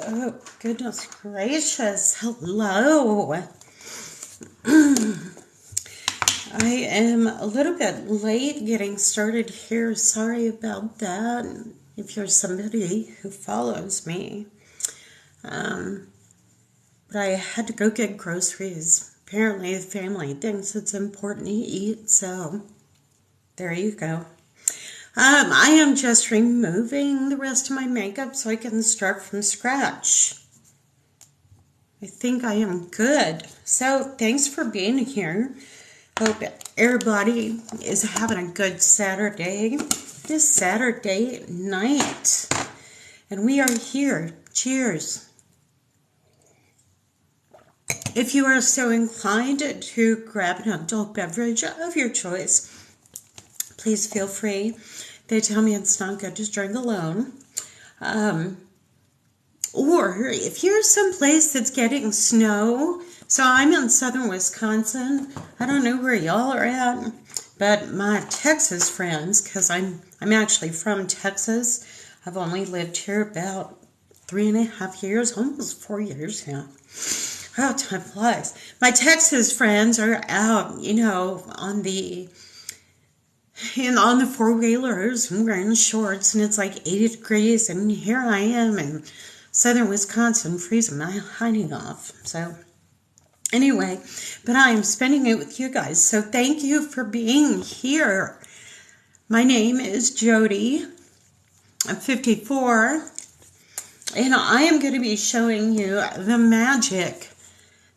Oh, goodness gracious. Hello. I am a little bit late getting started here. Sorry about that. If you're somebody who follows me. But I had to go get groceries. Apparently the family thinks it's important to eat, so there you go. I am just removing the rest of my makeup so I can start from scratch. I think I am good. So thanks for being here. Hope everybody is having a good Saturday. This Saturday night. And we are here. Cheers. If you are so inclined to grab an adult beverage of your choice, please feel free. They tell me it's not good to drink alone. Or if you're someplace that's getting snow, so I'm in southern Wisconsin. I don't know where y'all are at, but my Texas friends, because I'm actually from Texas. I've only lived here about 3.5 years, almost 4 years now. Oh, time flies. My Texas friends are out, on the four-wheelers and wearing shorts, and it's like 80 degrees, and here I am in southern Wisconsin freezing my hiney off. So anyway, but I am spending it with you guys, so thank you for being here. My name is Jody. I'm 54, and I am going to be showing you the magic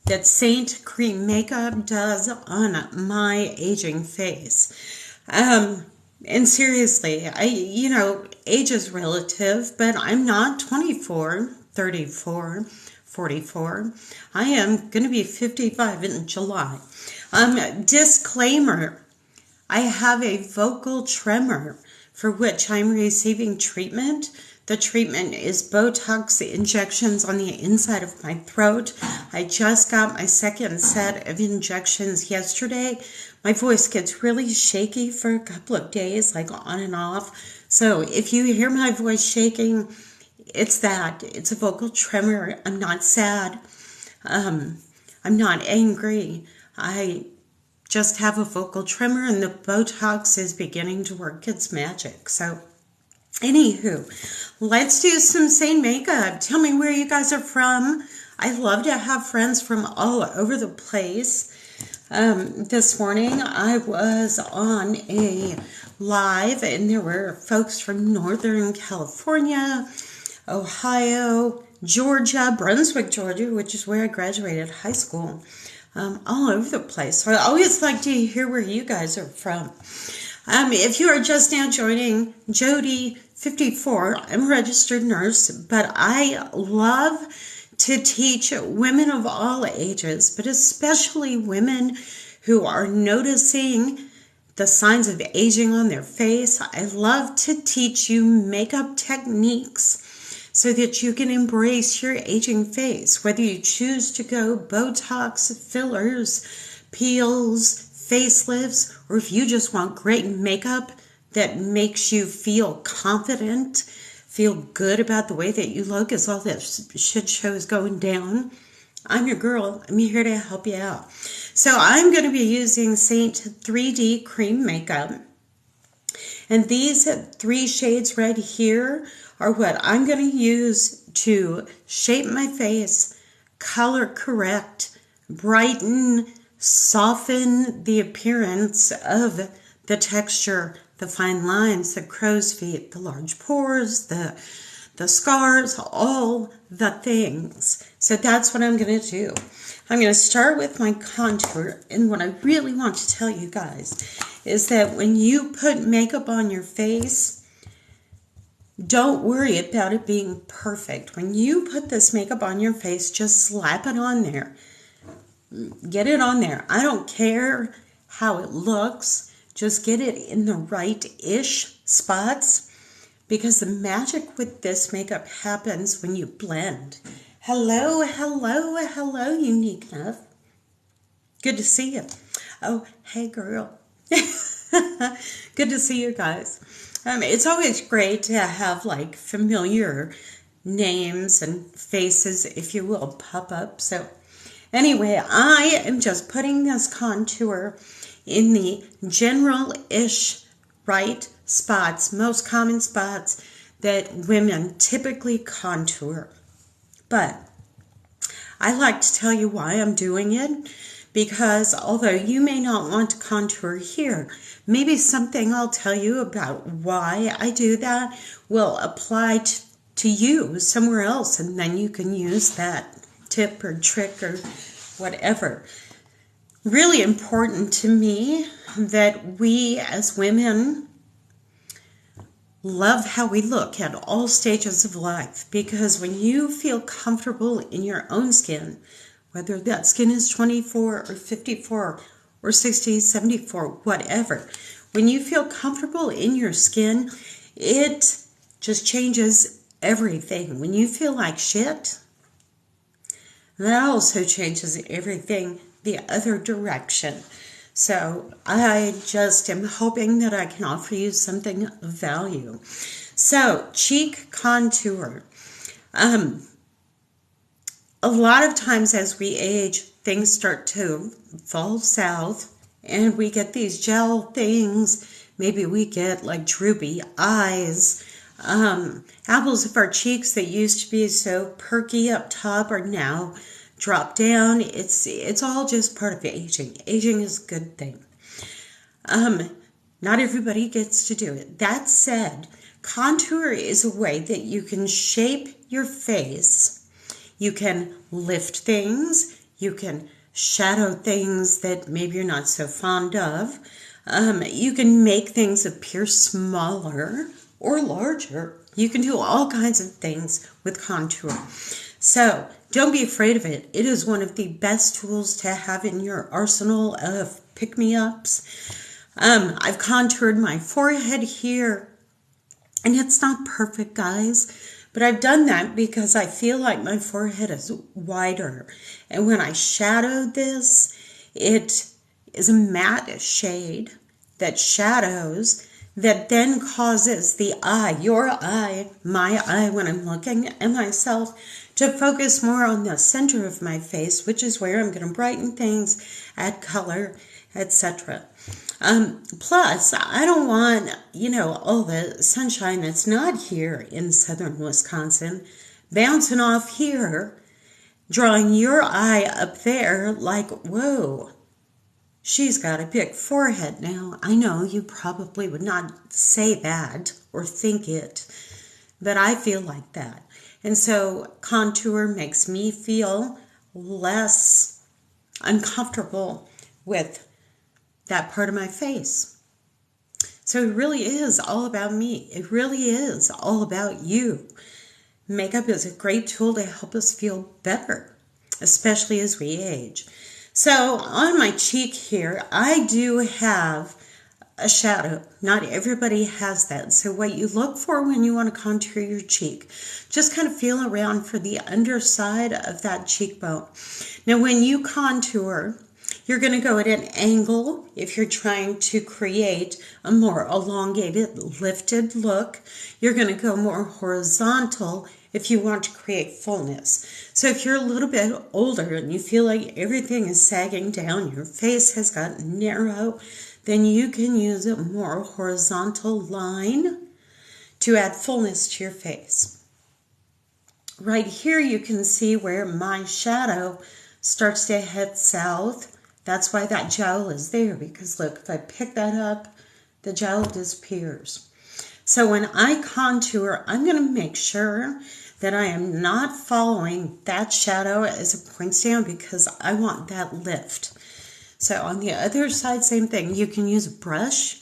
that Seint Cream Makeup does on my aging face. And seriously, age is relative, but I'm not 24, 34, 44. I am going to be 55 in July. Disclaimer, I have a vocal tremor for which I'm receiving treatment. The treatment is Botox injections on the inside of my throat. I just got my second set of injections yesterday. My voice gets really shaky for a couple of days, like on and off. So if you hear my voice shaking, it's that. It's a vocal tremor. I'm not sad. I'm not angry. I just have a vocal tremor, and the Botox is beginning to work its magic. So anywho, let's do some Seint Makeup. Tell me where you guys are from. I love to have friends from all over the place. This morning I was on a live, and there were folks from Northern California, Ohio, Georgia, Brunswick, Georgia, which is where I graduated high school, all over the place. So I always like to hear where you guys are from. If you are just now joining, Jody, 54, I'm a registered nurse, but I love to teach women of all ages, but especially women who are noticing the signs of aging on their face. I love to teach you makeup techniques so that you can embrace your aging face, whether you choose to go Botox, fillers, peels, facelifts, or if you just want great makeup that makes you feel confident, feel good about the way that you look as all that shit show is going down. I'm your girl. I'm here to help you out. So I'm going to be using Seint 3D Cream Makeup. And these 3 shades right here are what I'm going to use to shape my face, color correct, brighten, soften the appearance of the texture, the fine lines, the crow's feet, the large pores, the scars, all the things. So that's what I'm going to do. I'm going to start with my contour, and what I really want to tell you guys is that when you put makeup on your face, don't worry about it being perfect. When you put this makeup on your face, just slap it on there. Get it on there. I don't care how it looks. Just get it in the right-ish spots, because the magic with this makeup happens when you blend. Hello, hello, hello, Unique Enough. Good to see you. Oh, hey, girl. Good to see you guys. It's always great to have, like, familiar names and faces, if you will, pop up. So anyway, I am just putting this contour in the general-ish right spots, most common spots that women typically contour. But I like to tell you why I'm doing it, because although you may not want to contour here, maybe something I'll tell you about why I do that will apply to you somewhere else, and then you can use that tip or trick or whatever. Really important to me that we as women love how we look at all stages of life, because when you feel comfortable in your own skin, whether that skin is 24 or 54 or 60, 74, whatever, when you feel comfortable in your skin, it just changes everything. When you feel like shit, that also changes everything the other direction. So I just am hoping that I can offer you something of value. So cheek contour. A lot of times as we age, things start to fall south and we get these gel things. Maybe we get like droopy eyes. Apples of our cheeks that used to be so perky up top are now drop down. It's all just part of aging. Aging is a good thing. Not everybody gets to do it. That said, contour is a way that you can shape your face. You can lift things. You can shadow things that maybe you're not so fond of. You can make things appear smaller or larger. You can do all kinds of things with contour. So don't be afraid of it. It is one of the best tools to have in your arsenal of pick-me-ups. I've contoured my forehead here, and it's not perfect, guys, but I've done that because I feel like my forehead is wider. And when I shadowed this, it is a matte shade that shadows, that then causes the eye, your eye, my eye, when I'm looking at myself, to focus more on the center of my face, which is where I'm going to brighten things, add color, etc. Plus, I don't want, all the sunshine that's not here in southern Wisconsin bouncing off here, drawing your eye up there like, whoa, she's got a big forehead now. I know you probably would not say that or think it, but I feel like that. And so contour makes me feel less uncomfortable with that part of my face. So it really is all about me. It really is all about you. Makeup is a great tool to help us feel better, especially as we age. So on my cheek here, I do have a shadow. Not everybody has that. So what you look for when you want to contour your cheek, just kind of feel around for the underside of that cheekbone. Now when you contour, you're going to go at an angle if you're trying to create a more elongated, lifted look. You're going to go more horizontal if you want to create fullness. So if you're a little bit older and you feel like everything is sagging down, your face has gotten narrow, then you can use a more horizontal line to add fullness to your face. Right here you can see where my shadow starts to head south. That's why that gel is there, because look, if I pick that up, the gel disappears. So when I contour, I'm going to make sure that I am not following that shadow as it points down, because I want that lift. So on the other side, same thing. You can use a brush.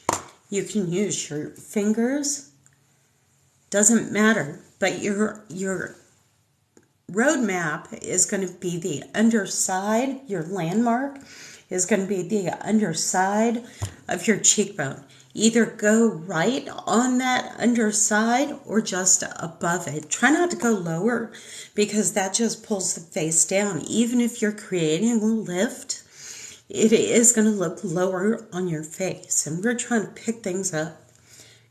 You can use your fingers. Doesn't matter. But your roadmap is going to be the underside. Your landmark is going to be the underside of your cheekbone. Either go right on that underside or just above it. Try not to go lower, because that just pulls the face down. Even if you're creating a lift, it is going to look lower on your face. And we're trying to pick things up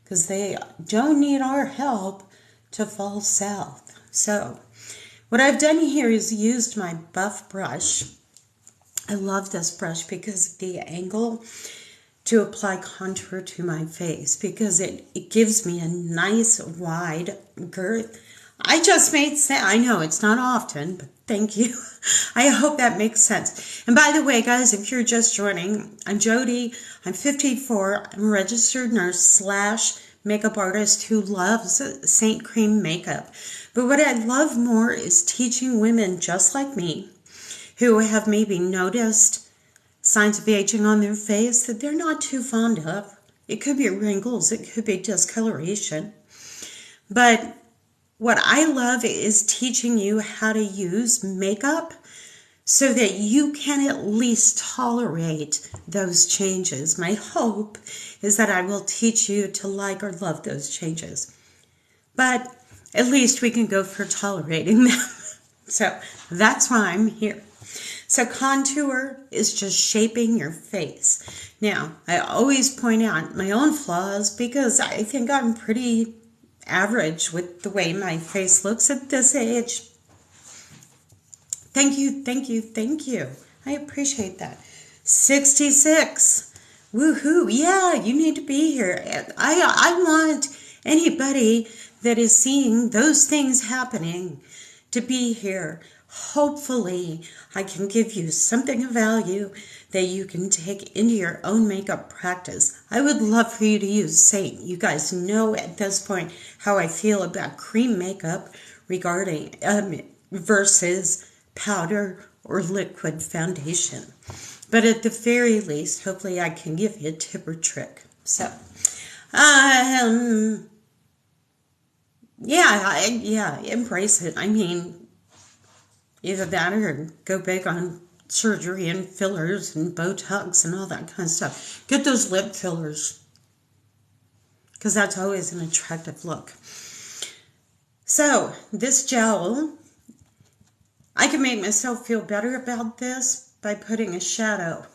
because they don't need our help to fall south. So what I've done here is used my buff brush. I love this brush because of the angle to apply contour to my face, because it gives me a nice wide girth. I just made sense. I know it's not often, but thank you. I hope that makes sense. And by the way, guys, if you're just joining, I'm Jody. I'm 54. I'm a registered nurse / makeup artist who loves Seint Cream makeup. But what I love more is teaching women just like me who have maybe noticed signs of aging on their face that they're not too fond of. It could be wrinkles, it could be discoloration. But what I love is teaching you how to use makeup so that you can at least tolerate those changes. My hope is that I will teach you to like or love those changes. But at least we can go for tolerating them. So that's why I'm here. So contour is just shaping your face. Now, I always point out my own flaws because I think I'm pretty average with the way my face looks at this age. Thank you, thank you, thank you. I appreciate that. 66. Woohoo. Yeah, you need to be here. I want anybody that is seeing those things happening to be here. Hopefully, I can give you something of value that you can take into your own makeup practice. I would love for you to use Seint. You guys know at this point how I feel about cream makeup regarding versus powder or liquid foundation. But at the very least, hopefully I can give you a tip or trick. So, yeah, embrace it. I mean, either that or go big on surgery and fillers and Botox and all that kind of stuff. Get those lip fillers, because that's always an attractive look. So, this gel, I can make myself feel better about this by putting a shadow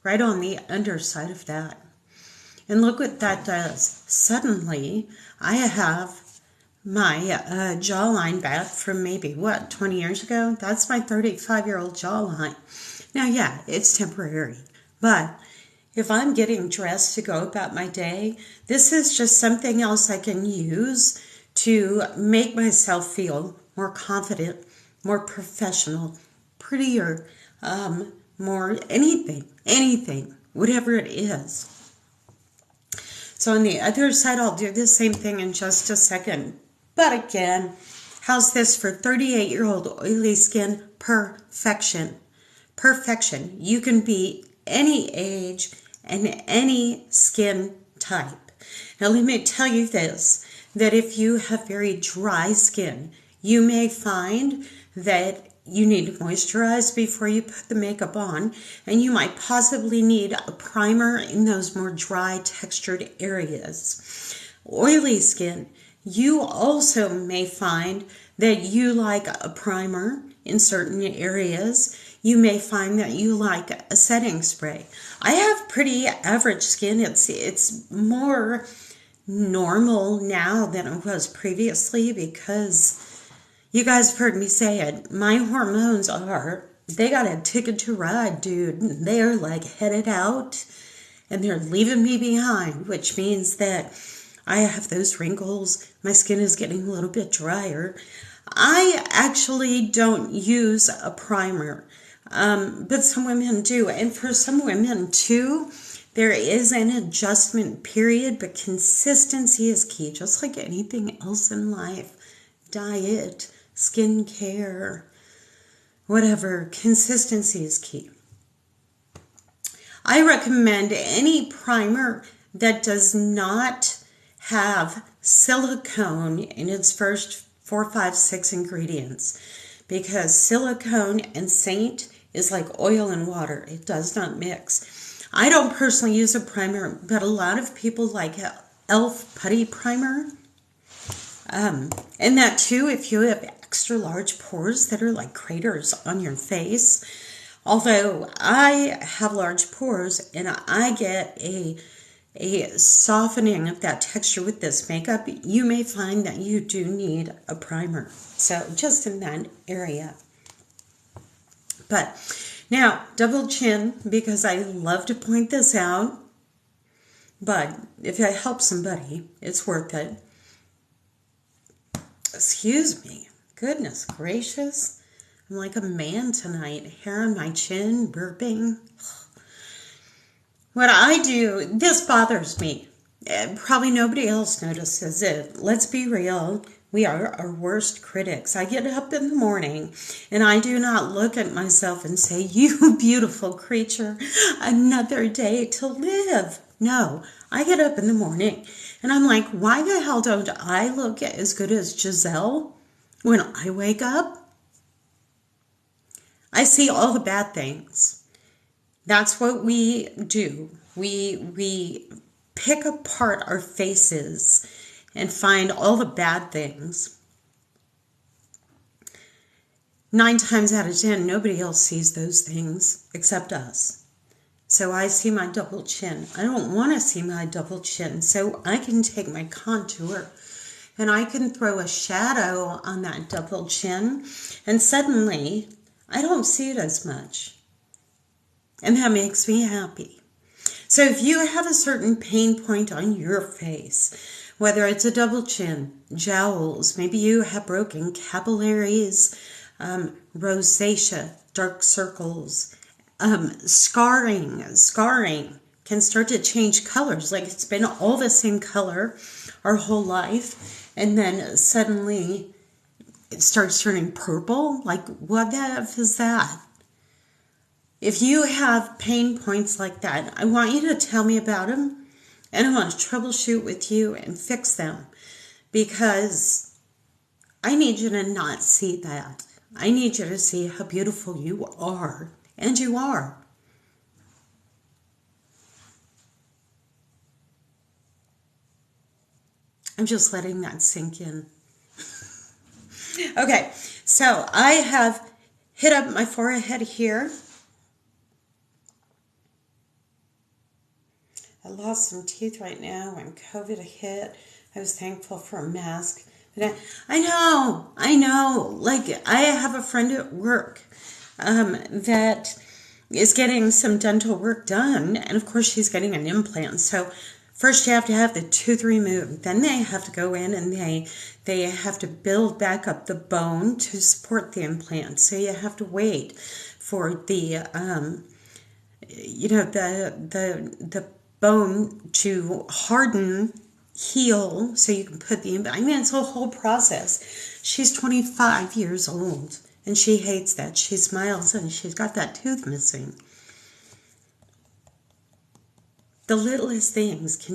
right on the underside of that. And look what that does. Suddenly, I have my jawline back from maybe, 20 years ago? That's my 35-year-old jawline. Now, yeah, it's temporary. But if I'm getting dressed to go about my day, this is just something else I can use to make myself feel more confident, more professional, prettier, more anything, whatever it is. So on the other side, I'll do the same thing in just a second. But again, how's this for 38-year-old oily skin? Perfection. Perfection. You can be any age and any skin type. Now let me tell you this, that if you have very dry skin, you may find that you need to moisturize before you put the makeup on, and you might possibly need a primer in those more dry textured areas. Oily skin, you also may find that you like a primer in certain areas. You may find that you like a setting spray. I have pretty average skin. It's more normal now than it was previously because you guys have heard me say it. My hormones they got a ticket to ride, dude. They are like headed out and they're leaving me behind, which means that I have those wrinkles. My skin is getting a little bit drier. I actually don't use a primer, but some women do. And for some women too, there is an adjustment period, but consistency is key, just like anything else in life. Diet, skincare, whatever, consistency is key. I recommend any primer that does not have silicone in its first 4, 5, 6 ingredients, because silicone and Seint is like oil and water. It does not mix. I don't personally use a primer, but a lot of people like e.l.f. putty primer. And that too, if you have extra large pores that are like craters on your face. Although I have large pores and I get a a softening of that texture with this makeup, you may find that you do need a primer. So just in that area. But now, double chin, because I love to point this out, but if I help somebody, it's worth it. Excuse me. Goodness gracious. I'm like a man tonight. Hair on my chin, burping. What I do, this bothers me. Probably nobody else notices it. Let's be real. We are our worst critics. I get up in the morning and I do not look at myself and say, you beautiful creature, another day to live. No, I get up in the morning and I'm like, why the hell don't I look as good as Giselle when I wake up? I see all the bad things. That's what we do. We pick apart our faces and find all the bad things. 9 times out of 10, nobody else sees those things except us. So I see my double chin. I don't want to see my double chin, so I can take my contour and I can throw a shadow on that double chin, and suddenly I don't see it as much. And that makes me happy. So if you have a certain pain point on your face, whether it's a double chin, jowls, maybe you have broken capillaries, rosacea, dark circles, scarring can start to change colors. Like it's been all the same color our whole life, and then suddenly it starts turning purple. Like, what the F is that? If you have pain points like that, I want you to tell me about them, and I want to troubleshoot with you and fix them, because I need you to not see that. I need you to see how beautiful you are, and you are. I'm just letting that sink in. Okay, so I have hit up my forehead here. I lost some teeth right now when COVID hit. I was thankful for a mask. But I know. Like, I have a friend at work that is getting some dental work done. And, of course, she's getting an implant. So first you have to have the tooth removed. Then they have to go in and they have to build back up the bone to support the implant. So you have to wait for the bone to harden, heal, so you can put the implant. I mean, it's a whole process. She's 25 years old, and she hates that. She smiles, and she's got that tooth missing. The littlest things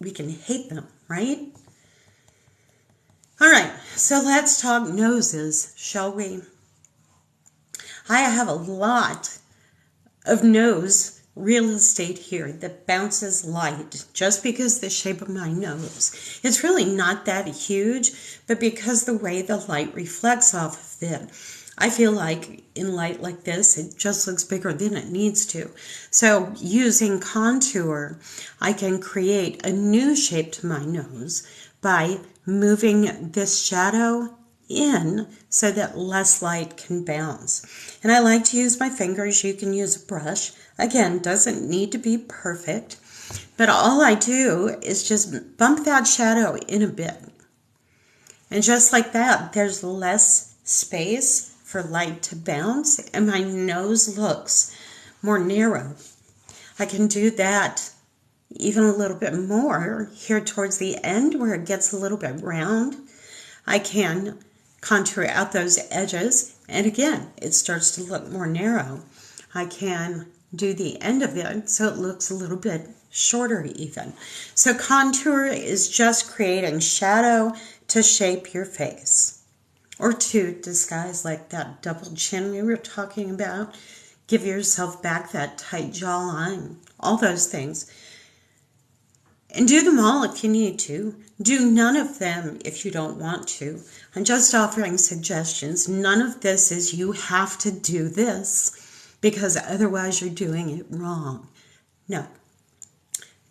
we can hate them, right? All right, so let's talk noses, shall we? I have a lot of nose real estate here that bounces light just because the shape of my nose. It's really not that huge, but because the way the light reflects off of it, I feel like in light like this, it just looks bigger than it needs to. So using contour, I can create a new shape to my nose by moving this shadow in so that less light can bounce. And I like to use my fingers. You can use a brush. Again, doesn't need to be perfect, but all I do is just bump that shadow in a bit. And just like that, there's less space for light to bounce, and my nose looks more narrow. I can do that even a little bit more here towards the end where it gets a little bit round. I can contour out those edges, and again, it starts to look more narrow. I can do the end of it so it looks a little bit shorter even. So contour is just creating shadow to shape your face, or to disguise like that double chin we were talking about. Give yourself back that tight jawline, all those things. And do them all if you need to. Do none of them if you don't want to. I'm just offering suggestions. None of this is you have to do this, because otherwise you're doing it wrong. No.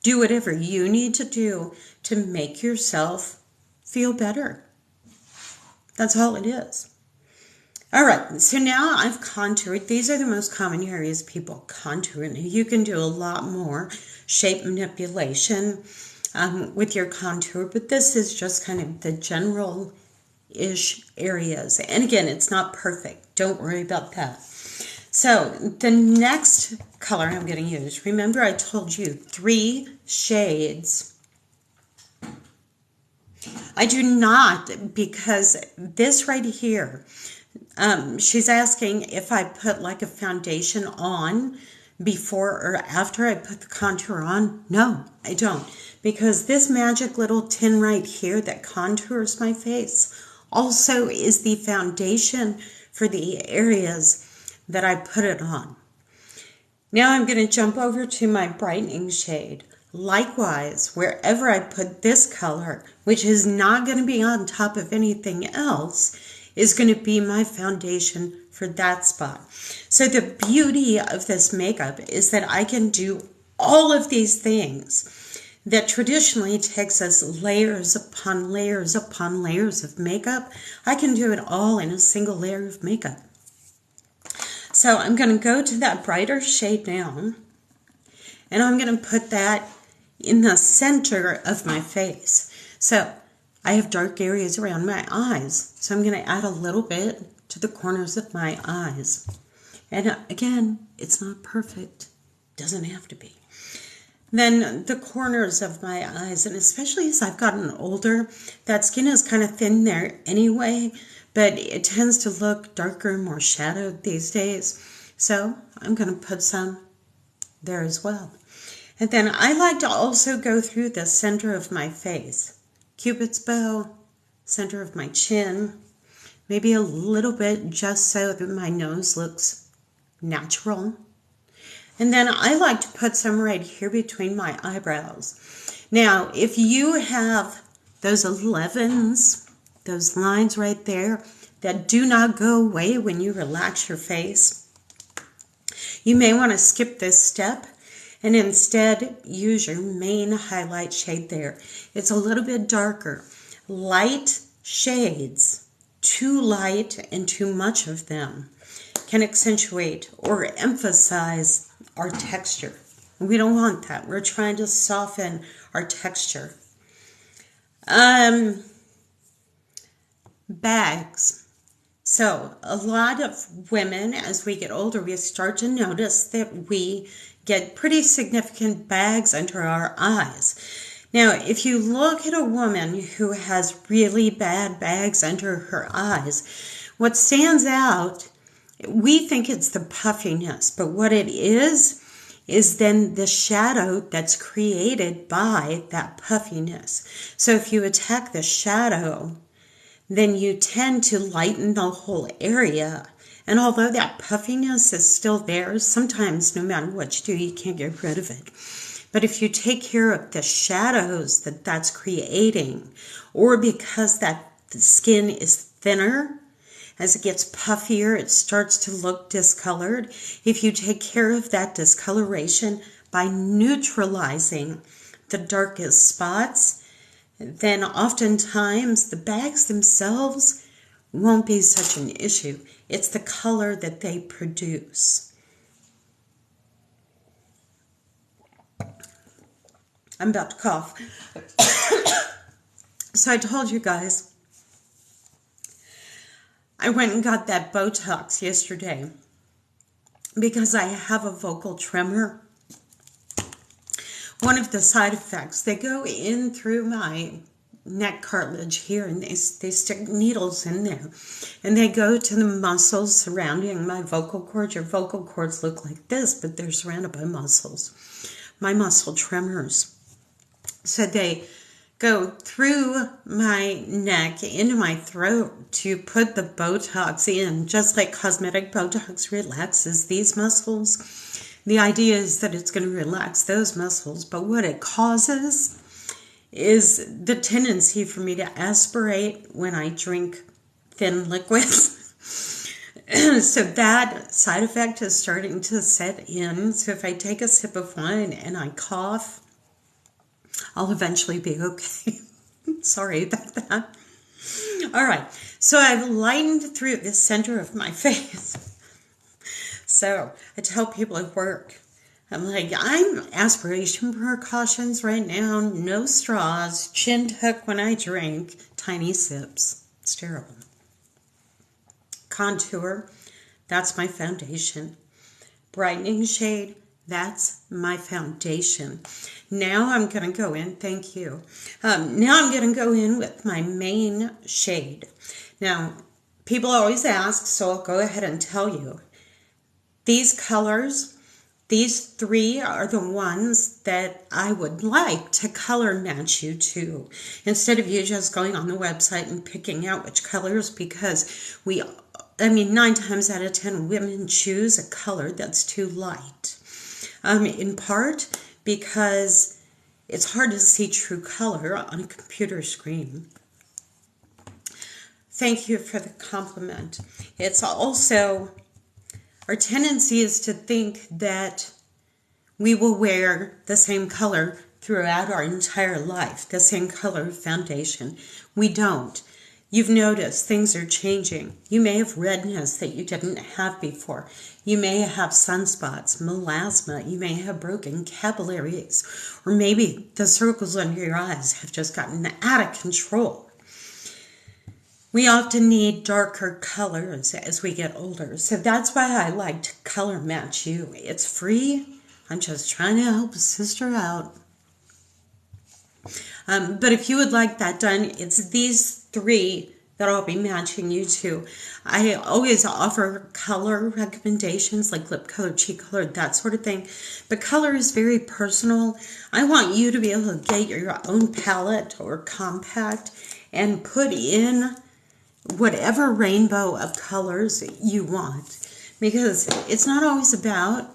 Do whatever you need to do to make yourself feel better. That's all it is. All right, so now I've contoured. These are the most common areas people contour. And you can do a lot more shape manipulation with your contour, but this is just kind of the general-ish areas. And again, it's not perfect. Don't worry about that. So the next color I'm going to use, remember I told you 3 shades. I do not, because this right here, she's asking if I put like a foundation on before or after I put the contour on. No, I don't. Because this magic little tin right here that contours my face also is the foundation for the areas that I put it on. Now I'm going to jump over to my brightening shade. Likewise, wherever I put this color, which is not going to be on top of anything else, is going to be my foundation for that spot. So the beauty of this makeup is that I can do all of these things that traditionally takes us layers upon layers upon layers of makeup. I can do it all in a single layer of makeup. So I'm going to go to that brighter shade now, and I'm going to put that in the center of my face. So I have dark areas around my eyes, so I'm going to add a little bit to the corners of my eyes. And again, it's not perfect. Doesn't have to be. Then the corners of my eyes, and especially as I've gotten older, that skin is kind of thin there anyway, but it tends to look darker, more shadowed these days. So I'm going to put some there as well. And then I like to also go through the center of my face. Cupid's bow, center of my chin, maybe a little bit just so that my nose looks natural. And then I like to put some right here between my eyebrows. Now, if you have those 11s, those lines right there that do not go away when you relax your face, you may want to skip this step and instead use your main highlight shade there. It's a little bit darker. Light shades, too light and too much of them, can accentuate or emphasize our texture. We don't want that. We're trying to soften our texture. Bags. So a lot of women, as we get older, we start to notice that we get pretty significant bags under our eyes. Now, if you look at a woman who has really bad bags under her eyes, what stands out, we think it's the puffiness, but what it is then the shadow that's created by that puffiness. So if you attack the shadow, then you tend to lighten the whole area. And although that puffiness is still there, sometimes no matter what you do, you can't get rid of it. But if you take care of the shadows that that's creating, or because that skin is thinner, as it gets puffier, it starts to look discolored. If you take care of that discoloration by neutralizing the darkest spots, then oftentimes the bags themselves won't be such an issue. It's the color that they produce. I'm about to cough. So I told you guys, I went and got that Botox yesterday because I have a vocal tremor. One of the side effects, they go in through my neck cartilage here, and they stick needles in there, and they go to the muscles surrounding my vocal cords. Your vocal cords look like this, but they're surrounded by muscles. My muscle tremors. So they go through my neck into my throat to put the Botox in, just like cosmetic Botox relaxes these muscles. The idea is that it's going to relax those muscles, but what it causes is the tendency for me to aspirate when I drink thin liquids. So that side effect is starting to set in. So if I take a sip of wine and I cough, I'll eventually be okay. Sorry about that. All right, so I've lightened through the center of my face. So I tell people at work, I'm like, I'm aspiration precautions right now, no straws, chin tuck when I drink, tiny sips. It's terrible. Contour, that's my foundation. Brightening shade, that's my foundation. Now I'm going to go in, thank you. Now I'm going to go in with my main shade. Now, people always ask, so I'll go ahead and tell you. These colors, these three are the ones that I would like to color match you to. Instead of you just going on the website and picking out which colors, because 9 times out of 10 women choose a color that's too light. In part because it's hard to see true color on a computer screen. Thank you for the compliment. It's also, our tendency is to think that we will wear the same color throughout our entire life, the same color foundation. We don't. You've noticed things are changing. You may have redness that you didn't have before. You may have sunspots, melasma. You may have broken capillaries. Or maybe the circles under your eyes have just gotten out of control. We often need darker colors as we get older. So that's why I like to color match you. It's free. I'm just trying to help a sister out. But if you would like that done, it's these three that I'll be matching you to. I always offer color recommendations like lip color, cheek color, that sort of thing. But color is very personal. I want you to be able to get your own palette or compact and put in whatever rainbow of colors you want. Because it's not always about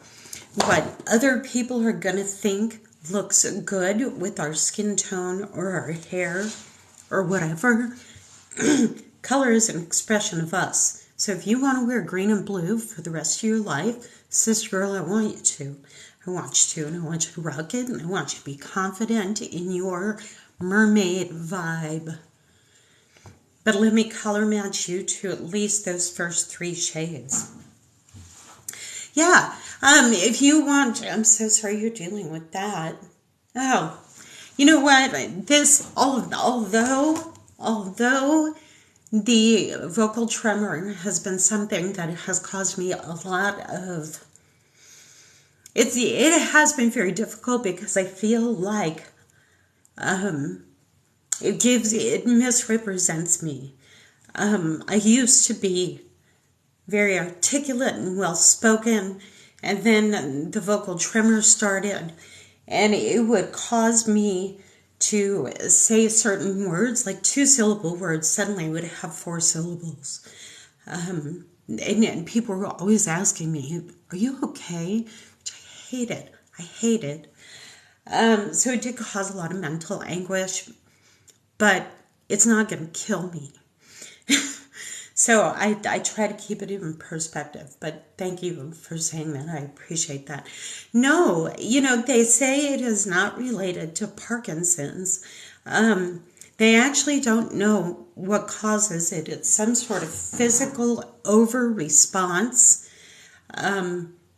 what other people are going to think looks good with our skin tone or our hair or whatever. Color is an expression of us. So if you want to wear green and blue for the rest of your life, sister girl, I want you to. I want you to, and I want you to rock it, and I want you to be confident in your mermaid vibe. But let me color match you to at least those first three shades. Yeah, if you want, I'm so sorry you're dealing with that. Oh, you know what? Although the vocal tremor has been something that has caused me a lot of, it has been very difficult because I feel like it misrepresents me. I used to be very articulate and well-spoken, and then the vocal tremor started, and it would cause me to say certain words, like 2-syllable words, suddenly would have 4 syllables. And people were always asking me, are you okay? Which I hated. I hated. So it did cause a lot of mental anguish, but it's not going to kill me. So I try to keep it in perspective, but thank you for saying that. I appreciate that. No, they say it is not related to Parkinson's. They actually don't know what causes it. It's some sort of physical over-response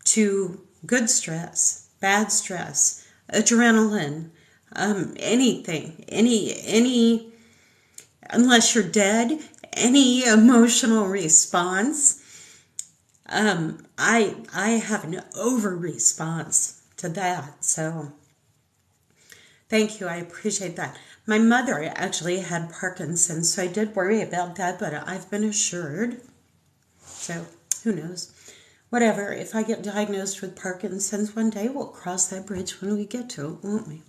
to good stress, bad stress, adrenaline, anything, any, unless you're dead, any emotional response. I have an over response to that. So thank you. I appreciate that. My mother actually had Parkinson's, so I did worry about that, but I've been assured. So who knows? Whatever. If I get diagnosed with Parkinson's one day, we'll cross that bridge when we get to it, won't we?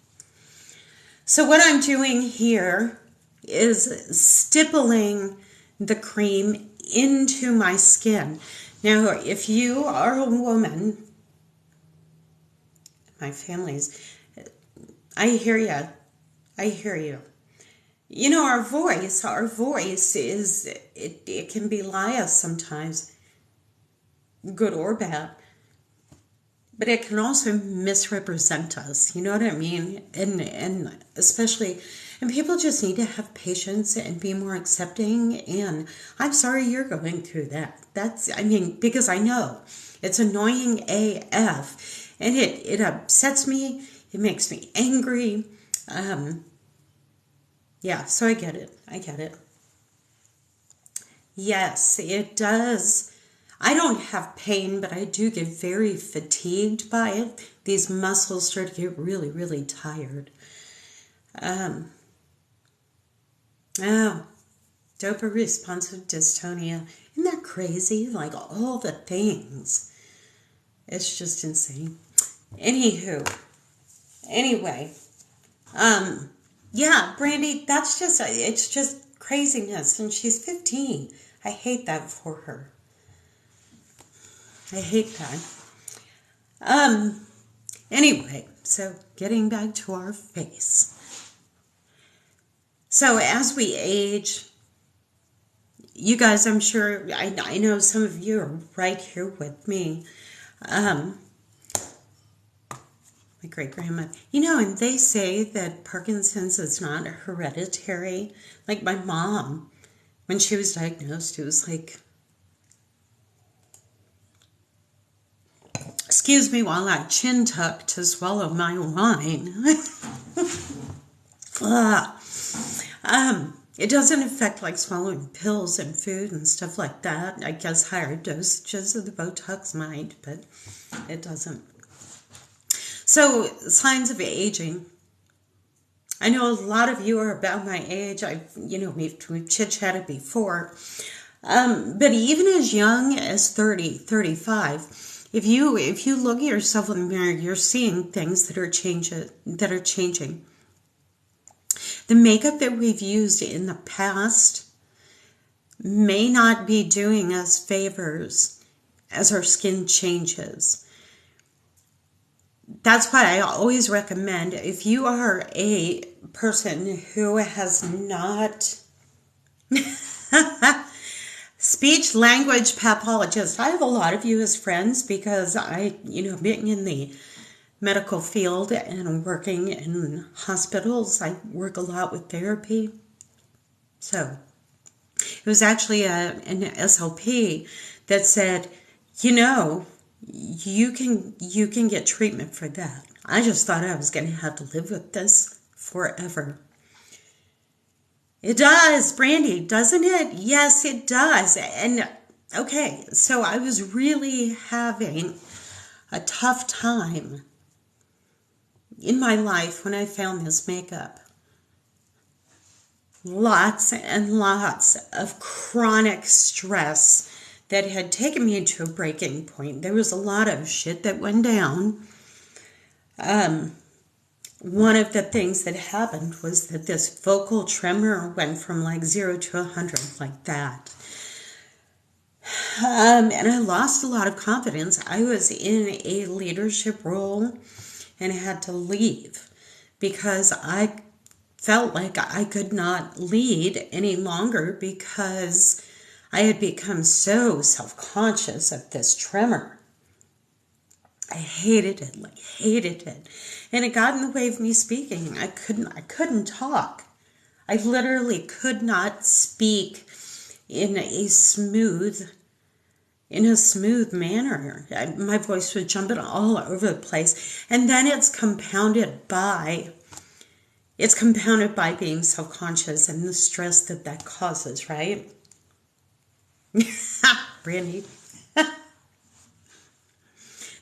So what I'm doing here is stippling the cream into my skin. Now, if you are a woman, my family's, I hear you. I hear you. Our voice is, it can be lias sometimes, good or bad. but it can also misrepresent us. You know what I mean? And especially, and people just need to have patience and be more accepting. And I'm sorry you're going through that. Because I know it's annoying AF, and it upsets me. It makes me angry. Yeah, so I get it. Yes, it does. I don't have pain, but I do get very fatigued by it. These muscles start to get really, really tired. Oh, dopa responsive dystonia. Isn't that crazy? Like all the things. It's just insane. Anyway. Yeah, Brandy, it's just craziness. And she's 15. I hate that for her. I hate that. Anyway, so getting back to our face. So as we age, you guys, I'm sure, I know some of you are right here with me. My great-grandma, and they say that Parkinson's is not hereditary. Like my mom, when she was diagnosed, it was like, excuse me while I chin tuck to swallow my wine. It doesn't affect like swallowing pills and food and stuff like that. I guess higher dosages of the Botox might, but it doesn't. So, signs of aging. I know a lot of you are about my age. We've chit-chatted before. But even as young as 30, 35, if you look at yourself in the mirror, you're seeing things that are changing. The makeup that we've used in the past may not be doing us favors as our skin changes. That's why I always recommend, if you are a person who has not speech language pathologist. I have a lot of you as friends because being in the medical field and working in hospitals, I work a lot with therapy. So it was actually an SLP that said, you can get treatment for that. I just thought I was going to have to live with this forever. It does, Brandy, doesn't it? Yes, it does. And okay, so I was really having a tough time in my life when I found this makeup. Lots and lots of chronic stress that had taken me to a breaking point. There was a lot of shit that went down. One of the things that happened was that this vocal tremor went from like 0 to 100, like that. And I lost a lot of confidence. I was in a leadership role and I had to leave because I felt like I could not lead any longer because I had become so self-conscious of this tremor. I hated it. And it got in the way of me speaking. I couldn't talk. I literally could not speak in a smooth manner. My voice was jumping all over the place. And then it's compounded by being self-conscious and the stress that causes, right? Brandy.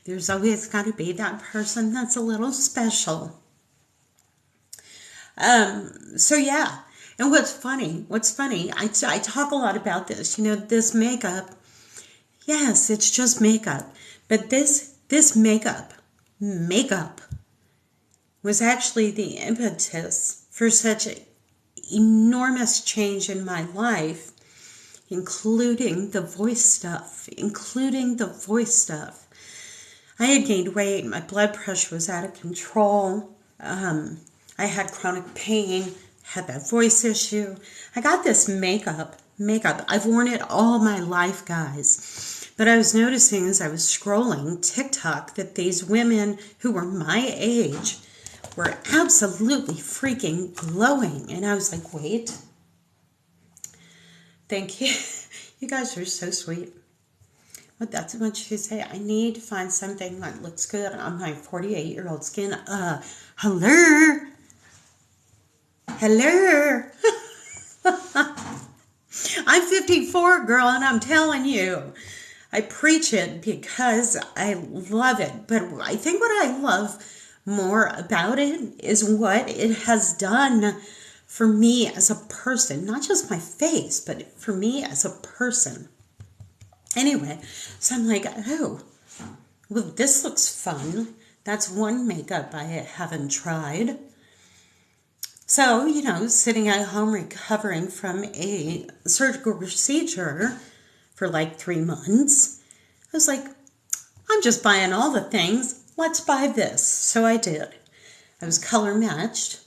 There's always got to be that person that's a little special. So yeah. And what's funny, I talk a lot about this. This makeup, yes, it's just makeup. But this makeup was actually the impetus for such an enormous change in my life, including the voice stuff. I had gained weight, my blood pressure was out of control, I had chronic pain, had that voice issue. I got this makeup. I've worn it all my life, guys. But I was noticing as I was scrolling TikTok that these women who were my age were absolutely freaking glowing. And I was like, wait. Thank you. You guys are so sweet. But that's what you say. I need to find something that looks good on my 48-year-old skin. Hello. Hello. I'm 54, girl, and I'm telling you, I preach it because I love it. But I think what I love more about it is what it has done for me as a person. Not just my face, but for me as a person. Anyway, so I'm like, oh, well, this looks fun. That's one makeup I haven't tried. So, sitting at home recovering from a surgical procedure for like 3 months, I was like, I'm just buying all the things. Let's buy this. So I did. I was color matched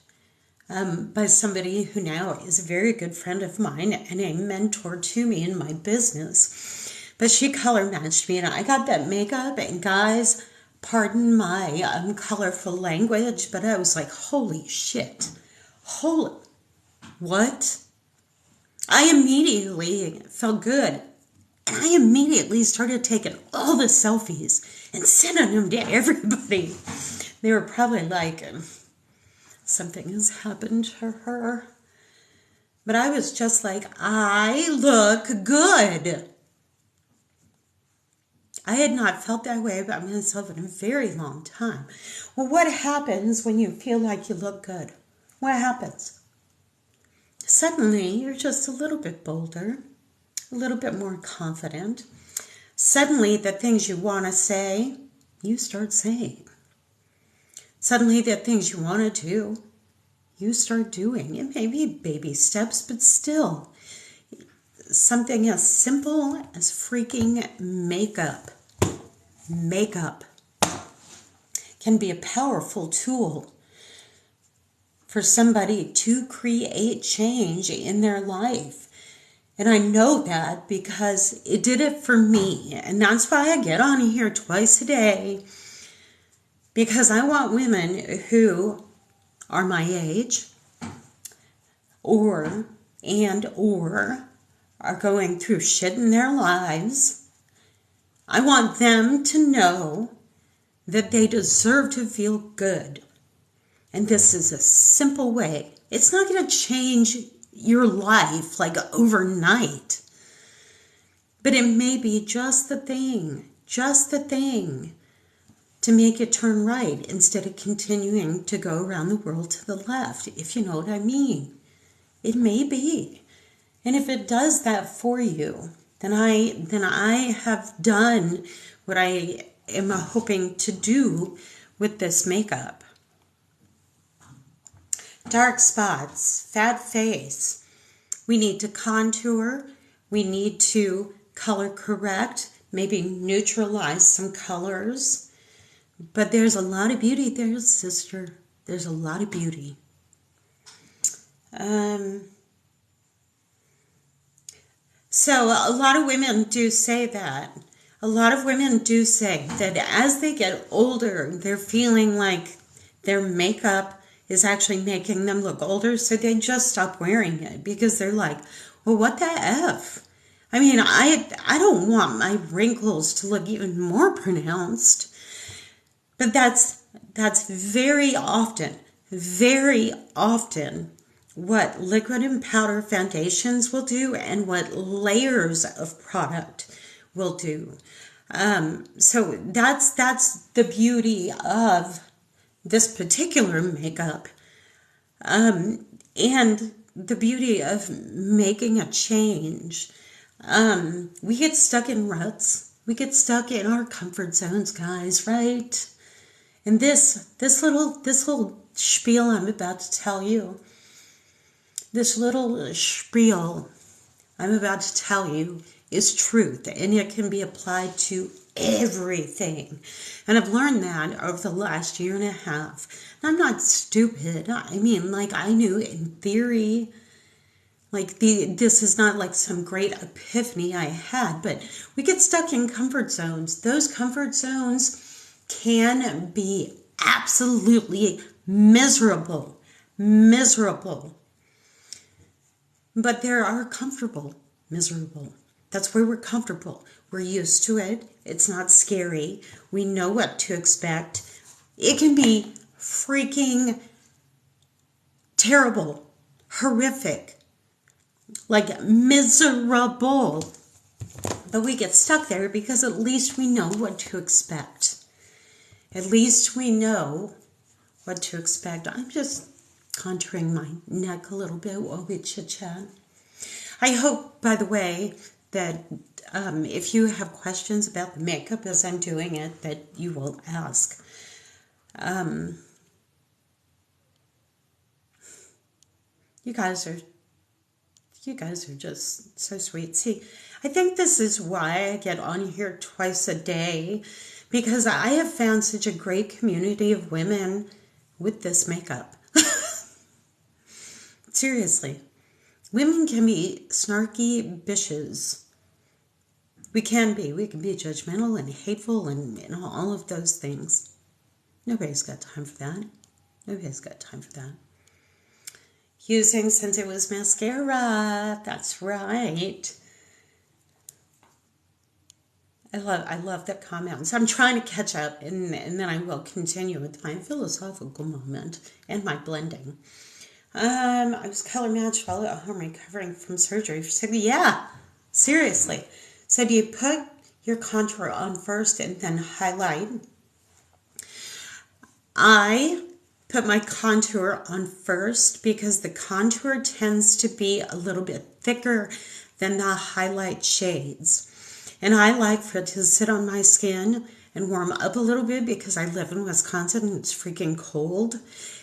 by somebody who now is a very good friend of mine and a mentor to me in my business. But she color matched me, and I got that makeup, and guys, pardon my colorful language, but I was like, holy shit. Holy, what? I immediately felt good. And I immediately started taking all the selfies and sending them to everybody. They were probably like, something has happened to her. But I was just like, I look good. I had not felt that way about myself in a very long time. Well, what happens when you feel like you look good? What happens? Suddenly, you're just a little bit bolder, a little bit more confident. Suddenly, the things you want to say, you start saying. Suddenly, the things you want to do, you start doing. It may be baby steps, but still, something as simple as freaking makeup. Makeup can be a powerful tool for somebody to create change in their life. And I know that because it did it for me. And that's why I get on here twice a day. Because I want women who are my age or are going through shit in their lives. I want them to know that they deserve to feel good. And this is a simple way. It's not going to change your life like overnight. But it may be just the thing to make it turn right instead of continuing to go around the world to the left, if you know what I mean. It may be. And if it does that for you, then I have done what I am hoping to do with this makeup. Dark spots, fat face. We need to contour. We need to color correct, maybe neutralize some colors. But there's a lot of beauty there, sister. There's a lot of beauty. So a lot of women do say that. A lot of women do say that as they get older, they're feeling like their makeup is actually making them look older, so they just stop wearing it because they're like, well, what the F? I mean, I don't want my wrinkles to look even more pronounced. But that's very often what liquid and powder foundations will do and what layers of product will do. So that's the beauty of this particular makeup, and the beauty of making a change. We get stuck in ruts. We get stuck in our comfort zones, guys, right? And this little spiel I'm about to tell you, is truth, and it can be applied to everything. And I've learned that over the last year and a half. And I'm not stupid. I mean, like, I knew in theory Like this is not like some great epiphany I had, but we get stuck in comfort zones. Those comfort zones can be absolutely miserable, miserable. But there are comfortable, miserable. That's where we're comfortable. We're used to it. It's not scary. We know what to expect. It can be freaking terrible, horrific, like miserable. But we get stuck there because at least we know what to expect. At least we know what to expect. I'm just contouring my neck a little bit while we chit-chat. I hope, by the way, that if you have questions about the makeup as I'm doing it, that you will ask. You guys are just so sweet. See, I think this is why I get on here twice a day, because I have found such a great community of women with this makeup. Seriously. Women can be snarky bitches. We can be judgmental and hateful and all of those things. Nobody's got time for that. Nobody's got time for that. Using Since It Was mascara. That's right. I love the comments. I'm trying to catch up, and then I will continue with my philosophical moment and my blending. I was color matched while at home recovering from surgery. Yeah, seriously. So do you put your contour on first and then highlight? I put my contour on first because the contour tends to be a little bit thicker than the highlight shades. And I like for it to sit on my skin and warm up a little bit because I live in Wisconsin and it's freaking cold.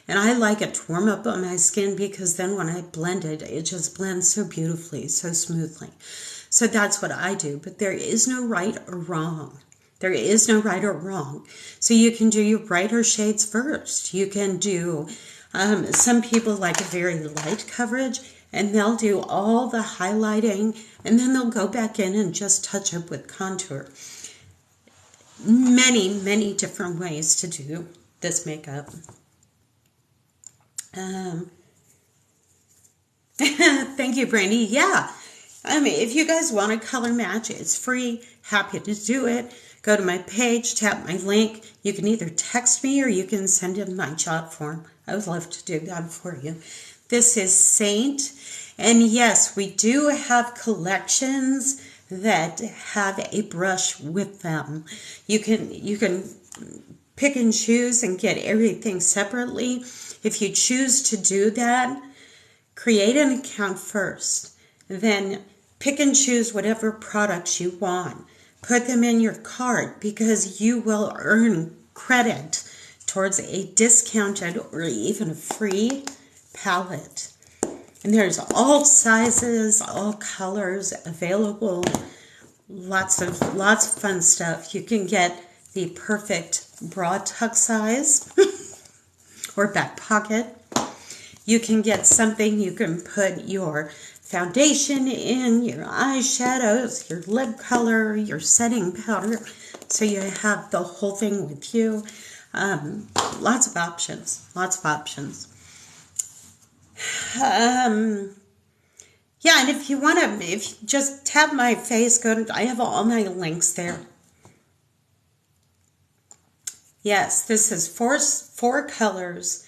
And I like it to warm up on my skin because then when I blend it, it just blends so beautifully, so smoothly. So that's what I do. But there is no right or wrong. There is no right or wrong. So you can do your brighter shades first. You can do, some people like a very light coverage, and they'll do all the highlighting, and then they'll go back in and just touch up with contour. Many, many different ways to do this makeup. Thank you, Brandy. Yeah. If you guys want to color match, it's free. Happy to do it. Go to my page, tap my link. You can either text me or you can send in my jot form. I would love to do that for you. This is Seint. And yes, we do have collections that have a brush with them. You can pick and choose and get everything separately. If you choose to do that, create an account first. Then pick and choose whatever products you want. Put them in your cart because you will earn credit towards a discounted or even a free palette. And there's all sizes, all colors available. Lots of fun stuff. You can get the perfect bra tuck size or back pocket. You can get something you can put your foundation in, your eyeshadows, your lip color, your setting powder. So you have the whole thing with you. Lots of options. Yeah, and if you want to, if you just tap my face, I have all my links there. Yes, this is four colors.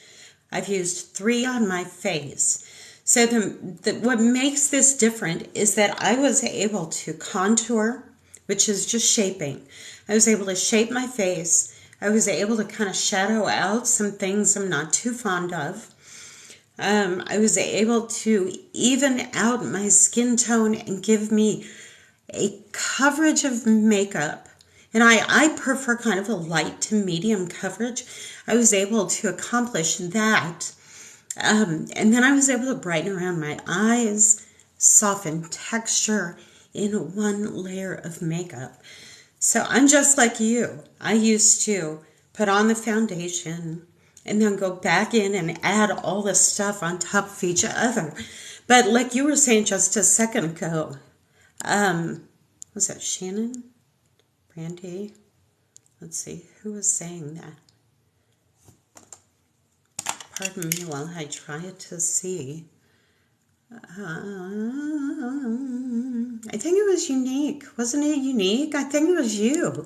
I've used 3 on my face. So what makes this different is that I was able to contour, which is just shaping. I was able to shape my face. I was able to kind of shadow out some things I'm not too fond of. I was able to even out my skin tone and give me a coverage of makeup. And I prefer kind of a light to medium coverage. I was able to accomplish that. And then I was able to brighten around my eyes, soften texture in one layer of makeup. So I'm just like you. I used to put on the foundation and then go back in and add all this stuff on top of each other. But like you were saying just a second ago, was that Shannon? Brandy? Let's see, who was saying that? Pardon me while I try to see. I think it was Unique. Wasn't it Unique? I think it was you.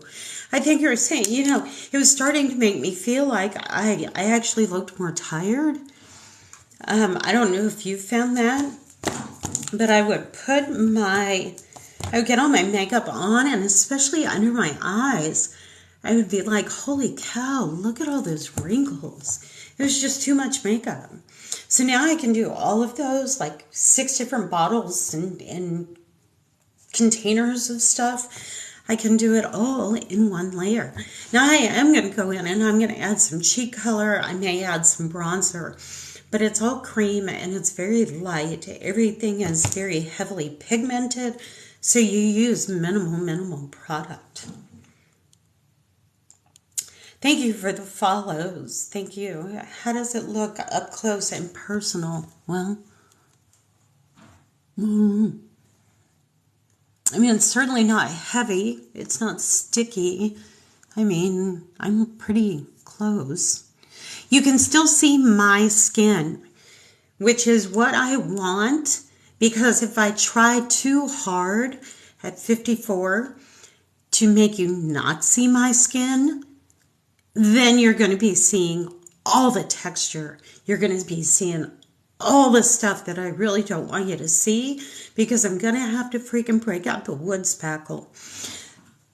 I think you were saying, you know, it was starting to make me feel like I actually looked more tired. I don't know if you found that, but I would get all my makeup on, and especially under my eyes, I would be like, holy cow, look at all those wrinkles. It was just too much makeup. So now I can do all of those, like 6 different bottles and containers of stuff. I can do it all in one layer. Now I am going to go in and I'm going to add some cheek color. I may add some bronzer, but it's all cream and it's very light. Everything is very heavily pigmented, so you use minimal product. Thank you for the follows. Thank you. How does it look up close and personal? Well, I mean, it's certainly not heavy. It's not sticky. I mean, I'm pretty close. You can still see my skin, which is what I want, because if I try too hard at 54 to make you not see my skin, then you're going to be seeing all the texture. You're going to be seeing all the stuff that I really don't want you to see, because I'm going to have to freaking break out the wood spackle.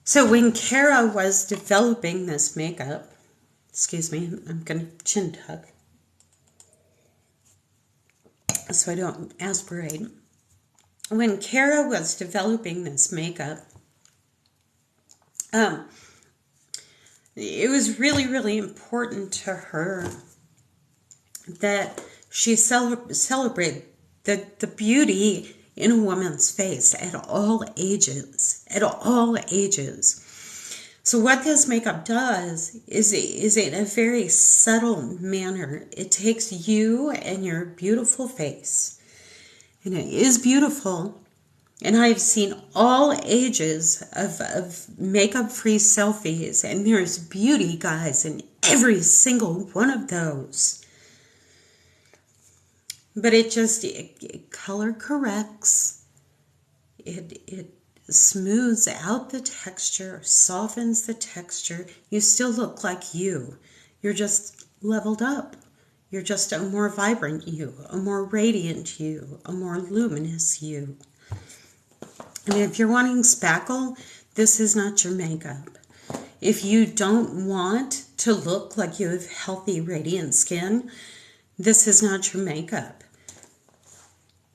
So when Kara was developing this makeup, excuse me, I'm going to chin tuck so I don't aspirate. When Kara was developing this makeup, it was really important to her that she celebrate the beauty in a woman's face at all ages, So what this makeup does is in a very subtle manner, it takes you and your beautiful face, and it is beautiful. And I've seen all ages of makeup-free selfies, and there's beauty, guys, in every single one of those. But it color corrects, it smooths out the texture, softens the texture. You still look like you. You're just leveled up. You're just a more vibrant you, a more radiant you, a more luminous you. And if you're wanting spackle, this is not your makeup. If you don't want to look like you have healthy, radiant skin, this is not your makeup.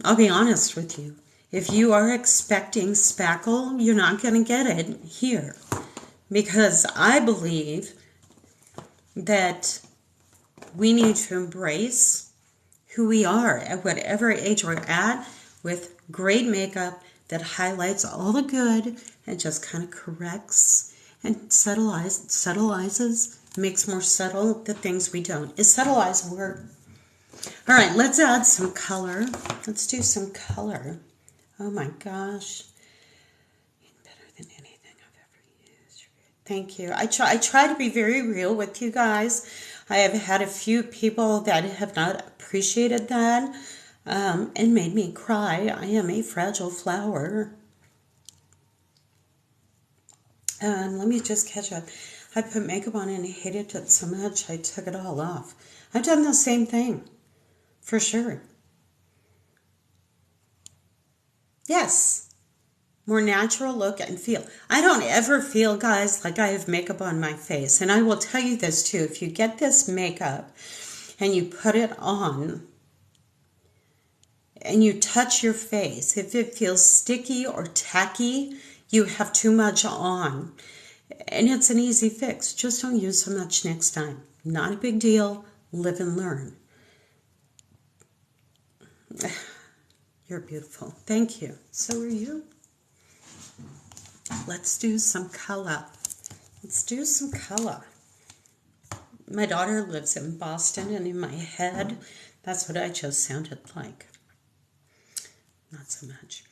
I'll be honest with you. If you are expecting spackle, you're not going to get it here. Because I believe that we need to embrace who we are at whatever age we're at, with great makeup that highlights all the good and just kind of corrects and subtilizes, makes more subtle the things we don't. Is subtilize a word? All right, let's add some color. Let's do some color. Oh my gosh. Better than anything I've ever used. Thank you. I try to be very real with you guys. I have had a few people that have not appreciated that. And made me cry. I am a fragile flower. Let me just catch up. I put makeup on and I hated it so much I took it all off. I've done the same thing, for sure. Yes, more natural look and feel. I don't ever feel, guys, like I have makeup on my face. And I will tell you this too. If you get this makeup and you put it on, and you touch your face, if it feels sticky or tacky, you have too much on. And it's an easy fix. Just don't use so much next time. Not a big deal. Live and learn. You're beautiful. Thank you. So are you. Let's do some color. Let's do some color. My daughter lives in Boston, and in my head, that's what I just sounded like. not so much.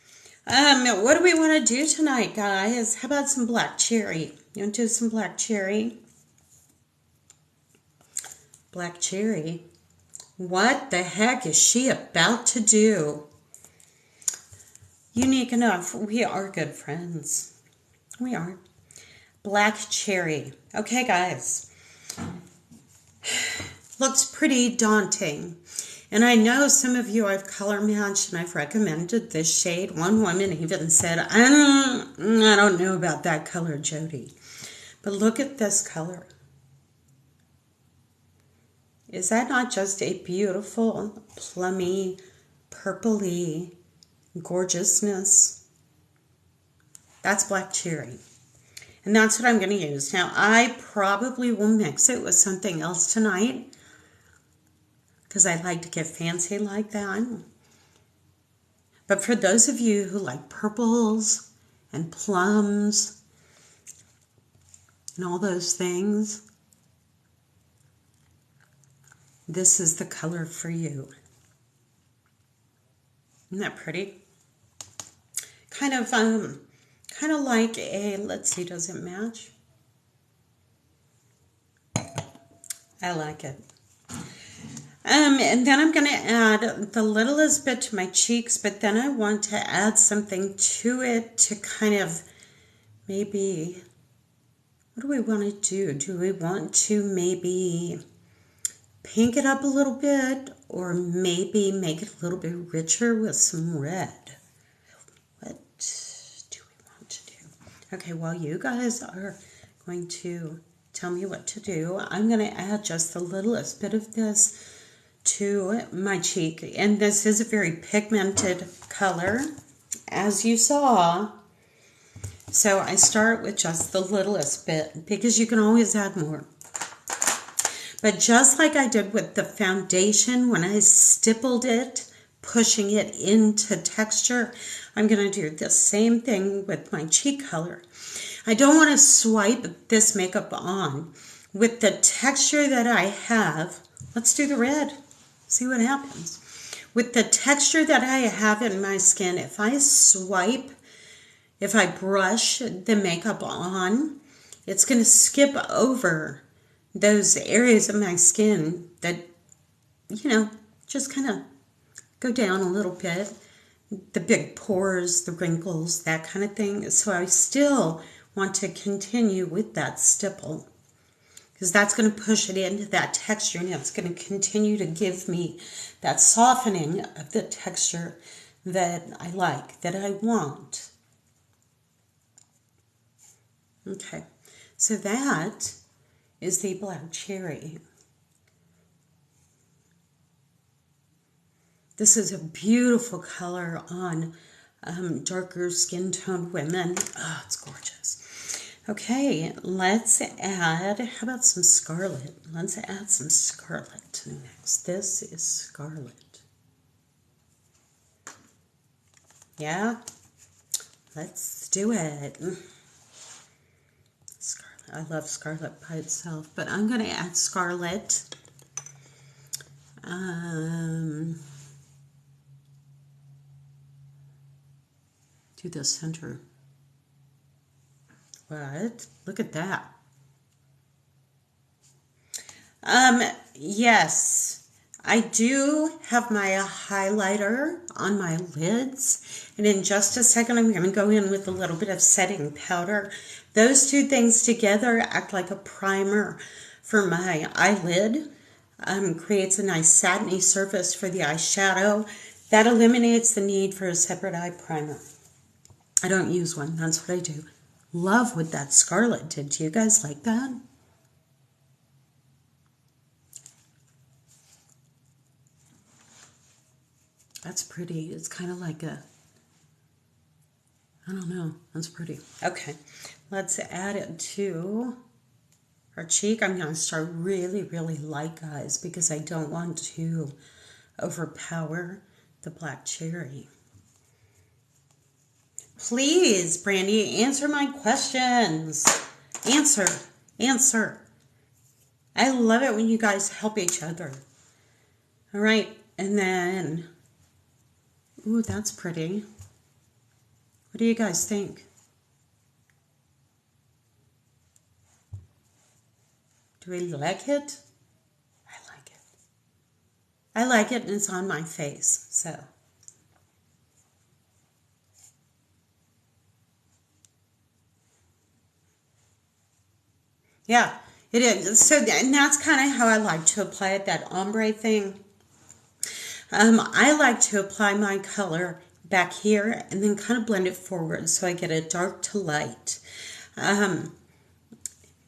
What do we want to do tonight, guys? How about some black cherry? You want to do some black cherry? Black cherry. What the heck is she about to do? Unique enough. We are good friends. We are. Black cherry. Okay, guys. Looks pretty daunting. And I know some of you I've color matched and I've recommended this shade. One woman even said, I don't know about that color, Jody. But look at this color. Is that not just a beautiful, plummy, purpley gorgeousness? That's black cherry. And that's what I'm going to use. Now, I probably will mix it with something else tonight, because I like to get fancy like that. But for those of you who like purples and plums and all those things, this is the color for you. Isn't that pretty? Kind of like a, let's see, does it match? I like it. And then I'm going to add the littlest bit to my cheeks, but then I want to add something to it to kind of maybe, what do we want to do? Do we want to maybe pink it up a little bit, or maybe make it a little bit richer with some red? What do we want to do? Okay, while you guys are going to tell me what to do, I'm going to add just the littlest bit of this to my cheek. And this is a very pigmented color, as you saw. So I start with just the littlest bit, because you can always add more. But just like I did with the foundation, when I stippled it, pushing it into texture, I'm going to do the same thing with my cheek color. I don't want to swipe this makeup on. With the texture that I have, let's do the red. See what happens. With the texture that I have in my skin, if I swipe, if I brush the makeup on, it's going to skip over those areas of my skin that, you know, just kind of go down a little bit. The big pores, the wrinkles, that kind of thing. So I still want to continue with that stipple, because that's going to push it into that texture, and it's going to continue to give me that softening of the texture that I like, that I want. Okay, so that is the black cherry. This is a beautiful color on darker skin toned women. Oh, it's gorgeous. Okay, let's add, how about some scarlet? Let's add some scarlet next. This is scarlet. Yeah, let's do it. Scarlet, I love scarlet by itself, but I'm going to add scarlet. To the center. What? Look at that. Yes, I do have my highlighter on my lids, and in just a second I'm going to go in with a little bit of setting powder. Those two things together act like a primer for my eyelid. Creates a nice satiny surface for the eyeshadow. That eliminates the need for a separate eye primer. I don't use one. That's what I do. Love what that scarlet did. Do you guys like that? That's pretty. It's kind of like a, I don't know. That's pretty. Okay. Let's add it to our cheek. I'm going to start really, really light, guys, because I don't want to overpower the black cherry. Please, Brandy, answer my questions. Answer. I love it when you guys help each other. All right, and then Ooh, that's pretty. What do you guys think? Do we like it? I like it. I like it, and it's on my face, so. Yeah, it is. So, and that's kind of how I like to apply it, that ombre thing. I like to apply my color back here and then kind of blend it forward so I get a dark to light.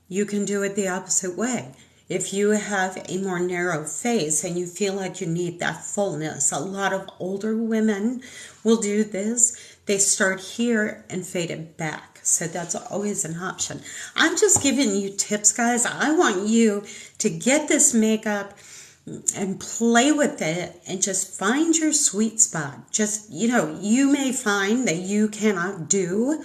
You can do it the opposite way. If you have a more narrow face and you feel like you need that fullness, a lot of older women will do this. They start here and fade it back. So that's always an option. I'm just giving you tips, guys. I want you to get this makeup and play with it and just find your sweet spot. Just, you may find that you cannot do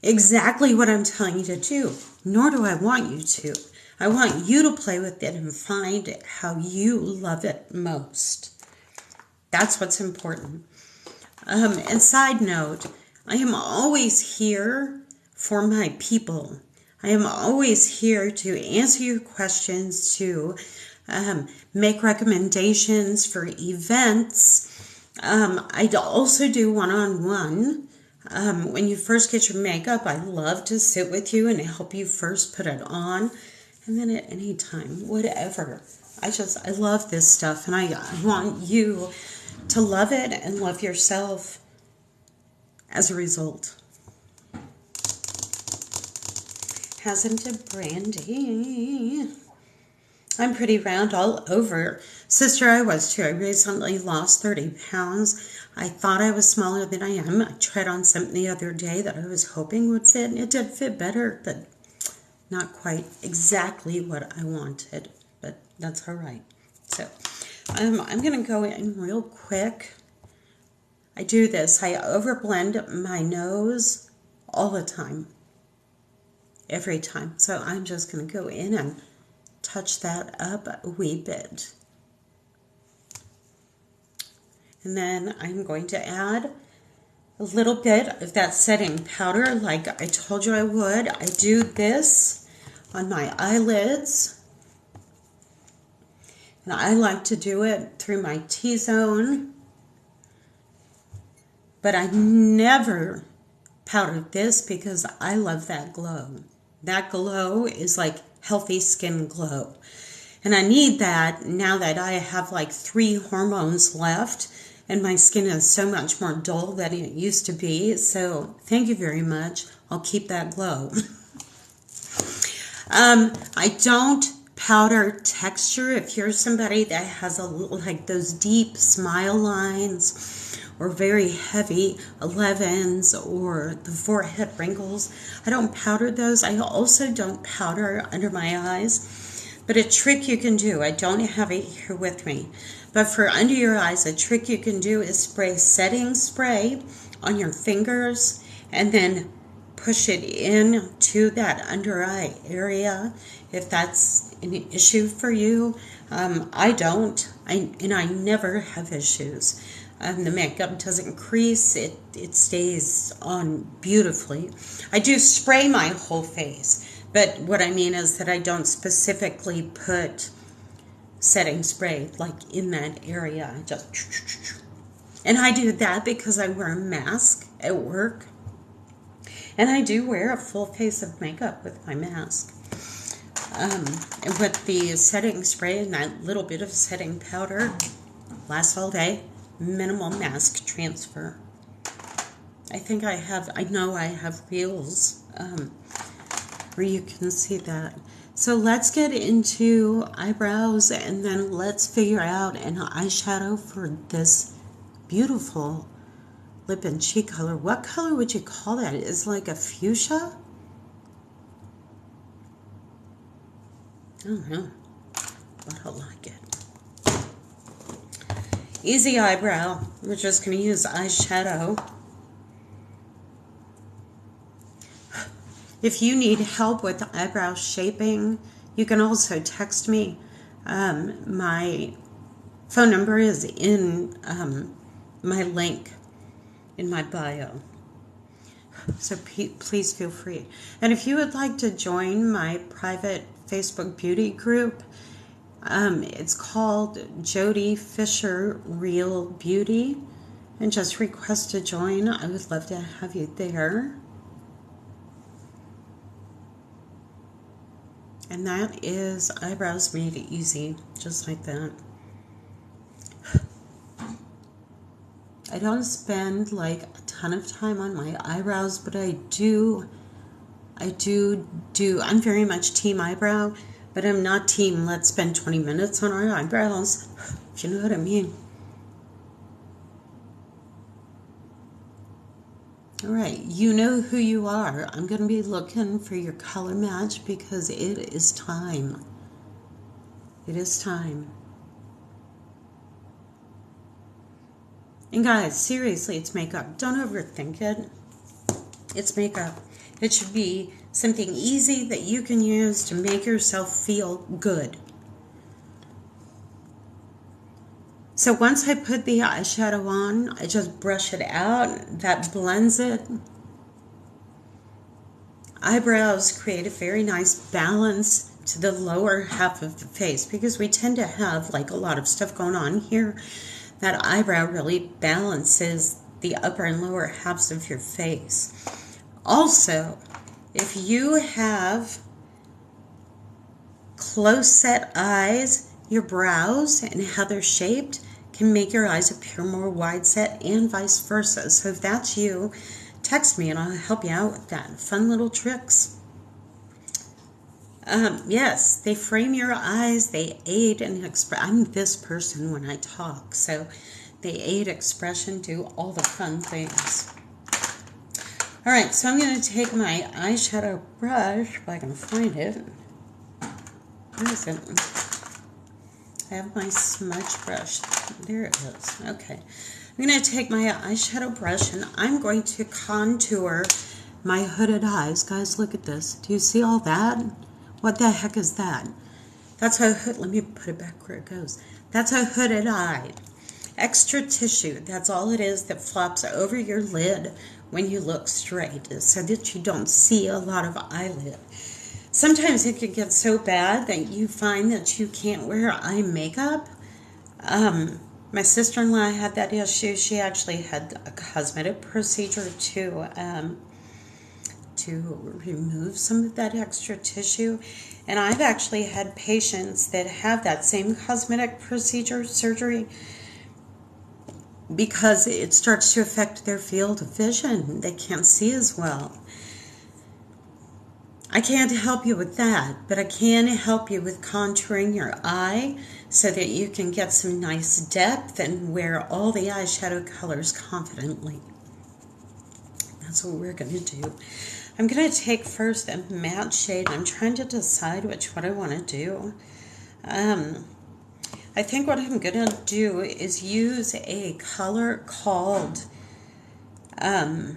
exactly what I'm telling you to do, nor do I want you to. I want you to play with it and find how you love it most. That's what's important. And side note, I am always here for my people. I am always here to answer your questions, to make recommendations for events. I also do one-on-one. When you first get your makeup, I love to sit with you and help you first put it on. And then at any time, whatever. I love this stuff, and I want you to love it and love yourself as a result. Hasn't it, Brandy? I'm pretty round all over. Sister, I was too. I recently lost 30 pounds. I thought I was smaller than I am. I tried on something the other day that I was hoping would fit, and it did fit better, but not quite exactly what I wanted, but that's all right. So I'm going to go in real quick. I do this. I overblend my nose all the time, every time. So I'm just going to go in and touch that up a wee bit. And then I'm going to add a little bit of that setting powder like I told you I would. I do this on my eyelids. And I like to do it through my T-zone. But I never powder this because I love that glow. That glow is like healthy skin glow. And I need that now that I have like 3 hormones left and my skin is so much more dull than it used to be. So thank you very much. I'll keep that glow. I don't powder texture. If you're somebody that has like those deep smile lines or very heavy 11s or the forehead wrinkles, I don't powder those. I also don't powder under my eyes. But a trick you can do, I don't have it here with me, but for under your eyes, a trick you can do is spray setting spray on your fingers and then push it in to that under eye area if that's an issue for you. I don't, and I never have issues. The makeup doesn't crease, it stays on beautifully. I do spray my whole face. But what I mean is that I don't specifically put setting spray like in that area. I just, and I do that because I wear a mask at work. And I do wear a full face of makeup with my mask. And with the setting spray and that little bit of setting powder, lasts all day. Minimal mask transfer. I know I have reels where you can see that. So let's get into eyebrows and then let's figure out an eyeshadow for this beautiful lip and cheek color. What color would you call that? It's like a fuchsia? I don't know, but I like it. Easy eyebrow. We're just going to use eyeshadow. If you need help with eyebrow shaping, you can also text me. My phone number is in my link in my bio. So please feel free. And if you would like to join my private Facebook beauty group, it's called Jody Fisher Real Beauty, and just request to join. I would love to have you there. And that is eyebrows made easy, just like that. I don't spend like a ton of time on my eyebrows, but I'm very much team eyebrow, but I'm not team let's spend 20 minutes on our eyebrows, if you know what I mean. All right, you know who you are. I'm going to be looking for your color match because it is time. It is time. And guys, seriously, it's makeup. Don't overthink it. It's makeup. It should be something easy that you can use to make yourself feel good. So once I put the eyeshadow on, I just brush it out. That blends it. Eyebrows create a very nice balance to the lower half of the face because we tend to have like a lot of stuff going on here. That eyebrow really balances the upper and lower halves of your face. Also, if you have close set eyes, your brows and how they're shaped can make your eyes appear more wide set and vice versa. So if that's you, text me and I'll help you out with that. Fun little tricks. Yes, they frame your eyes, they aid in expression. I'm this person when I talk, so they aid expression, do all the fun things. All right, so I'm going to take my eyeshadow brush, if I can find it. Where is it? I have my smudge brush. There it is. Okay. I'm going to take my eyeshadow brush and I'm going to contour my hooded eyes. Guys, look at this. Do you see all that? What the heck is that? That's a hood. Let me put it back where it goes. That's a hooded eye. Extra tissue. That's all it is that flops over your lid when you look straight, so that you don't see a lot of eyelid. Sometimes it can get so bad that you find that you can't wear eye makeup. My sister-in-law had that issue. She actually had a cosmetic procedure to remove some of that extra tissue. And I've actually had patients that have that same cosmetic procedure, surgery, because it starts to affect their field of vision. They can't see as well. I can't help you with that, but I can help you with contouring your eye so that you can get some nice depth and wear all the eyeshadow colors confidently. That's what we're going to do. I'm going to take first a matte shade. I'm trying to decide which one I want to do. I think what I'm going to do is use a color called, I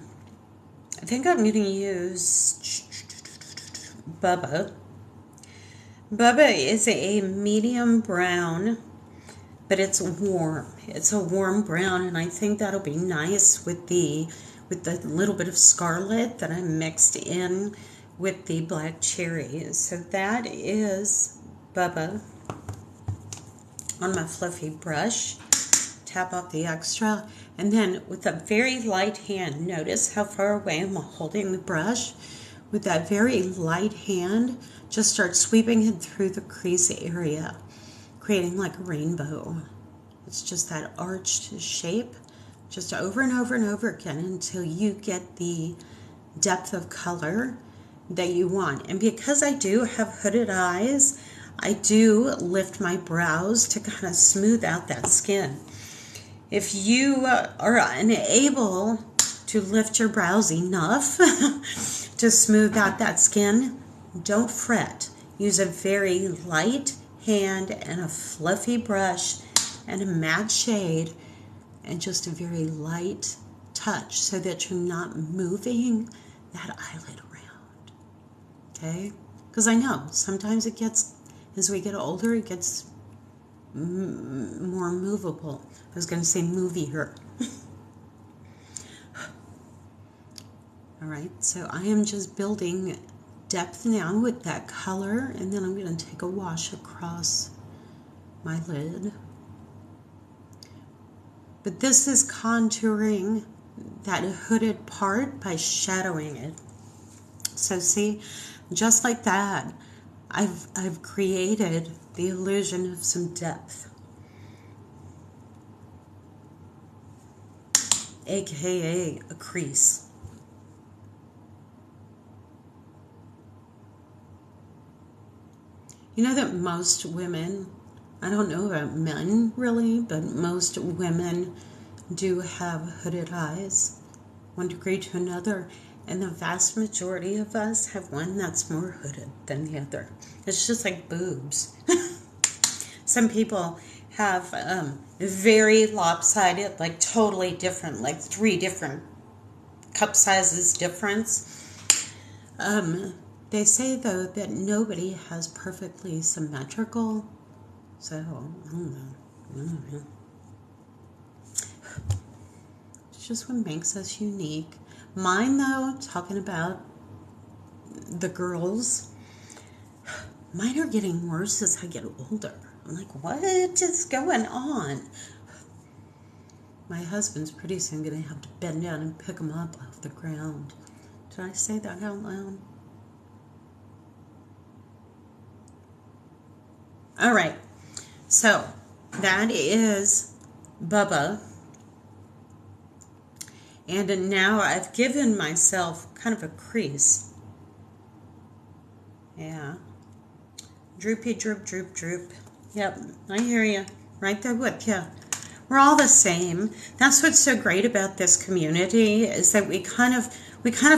think I'm going to use Bubba. Bubba is a medium brown, but it's warm. It's a warm brown, and I think that'll be nice with the little bit of scarlet that I mixed in with the black cherry. So that is Bubba. On my fluffy brush, tap off the extra, and then with a very light hand, notice how far away I'm holding the brush. With that very light hand, just start sweeping it through the crease area, creating like a rainbow. It's just that arched shape, just over and over and over again until you get the depth of color that you want. And because I do have hooded eyes, I do lift my brows to kind of smooth out that skin. If you are unable to lift your brows enough to smooth out that skin, don't fret. Use a very light hand and a fluffy brush and a matte shade and just a very light touch so that you're not moving that eyelid around. Okay? Because I know sometimes it gets, as we get older, it gets more movable. I was going to say movier. All right, so I am just building depth now with that color, and then I'm going to take a wash across my lid. But this is contouring that hooded part by shadowing it. So see, just like that, I've created the illusion of some depth, aka a crease. You know that most women, I don't know about men really, but most women do have hooded eyes, one degree to another, and the vast majority of us have one that's more hooded than the other. It's just like boobs. Some people have very lopsided, like totally different, like 3 different cup sizes difference. They say, though, that nobody has perfectly symmetrical, so I don't know. It's just what makes us unique. Mine, though, talking about the girls, mine are getting worse as I get older. I'm like, what is going on? My husband's pretty soon going to have to bend down and pick them up off the ground. Did I say that out loud? All right, so that is Bubba. And now I've given myself kind of a crease. Yeah. Droopy, droop, droop, droop. Yep, I hear you. Right there with you. We're all the same. That's what's so great about this community, is that we kind of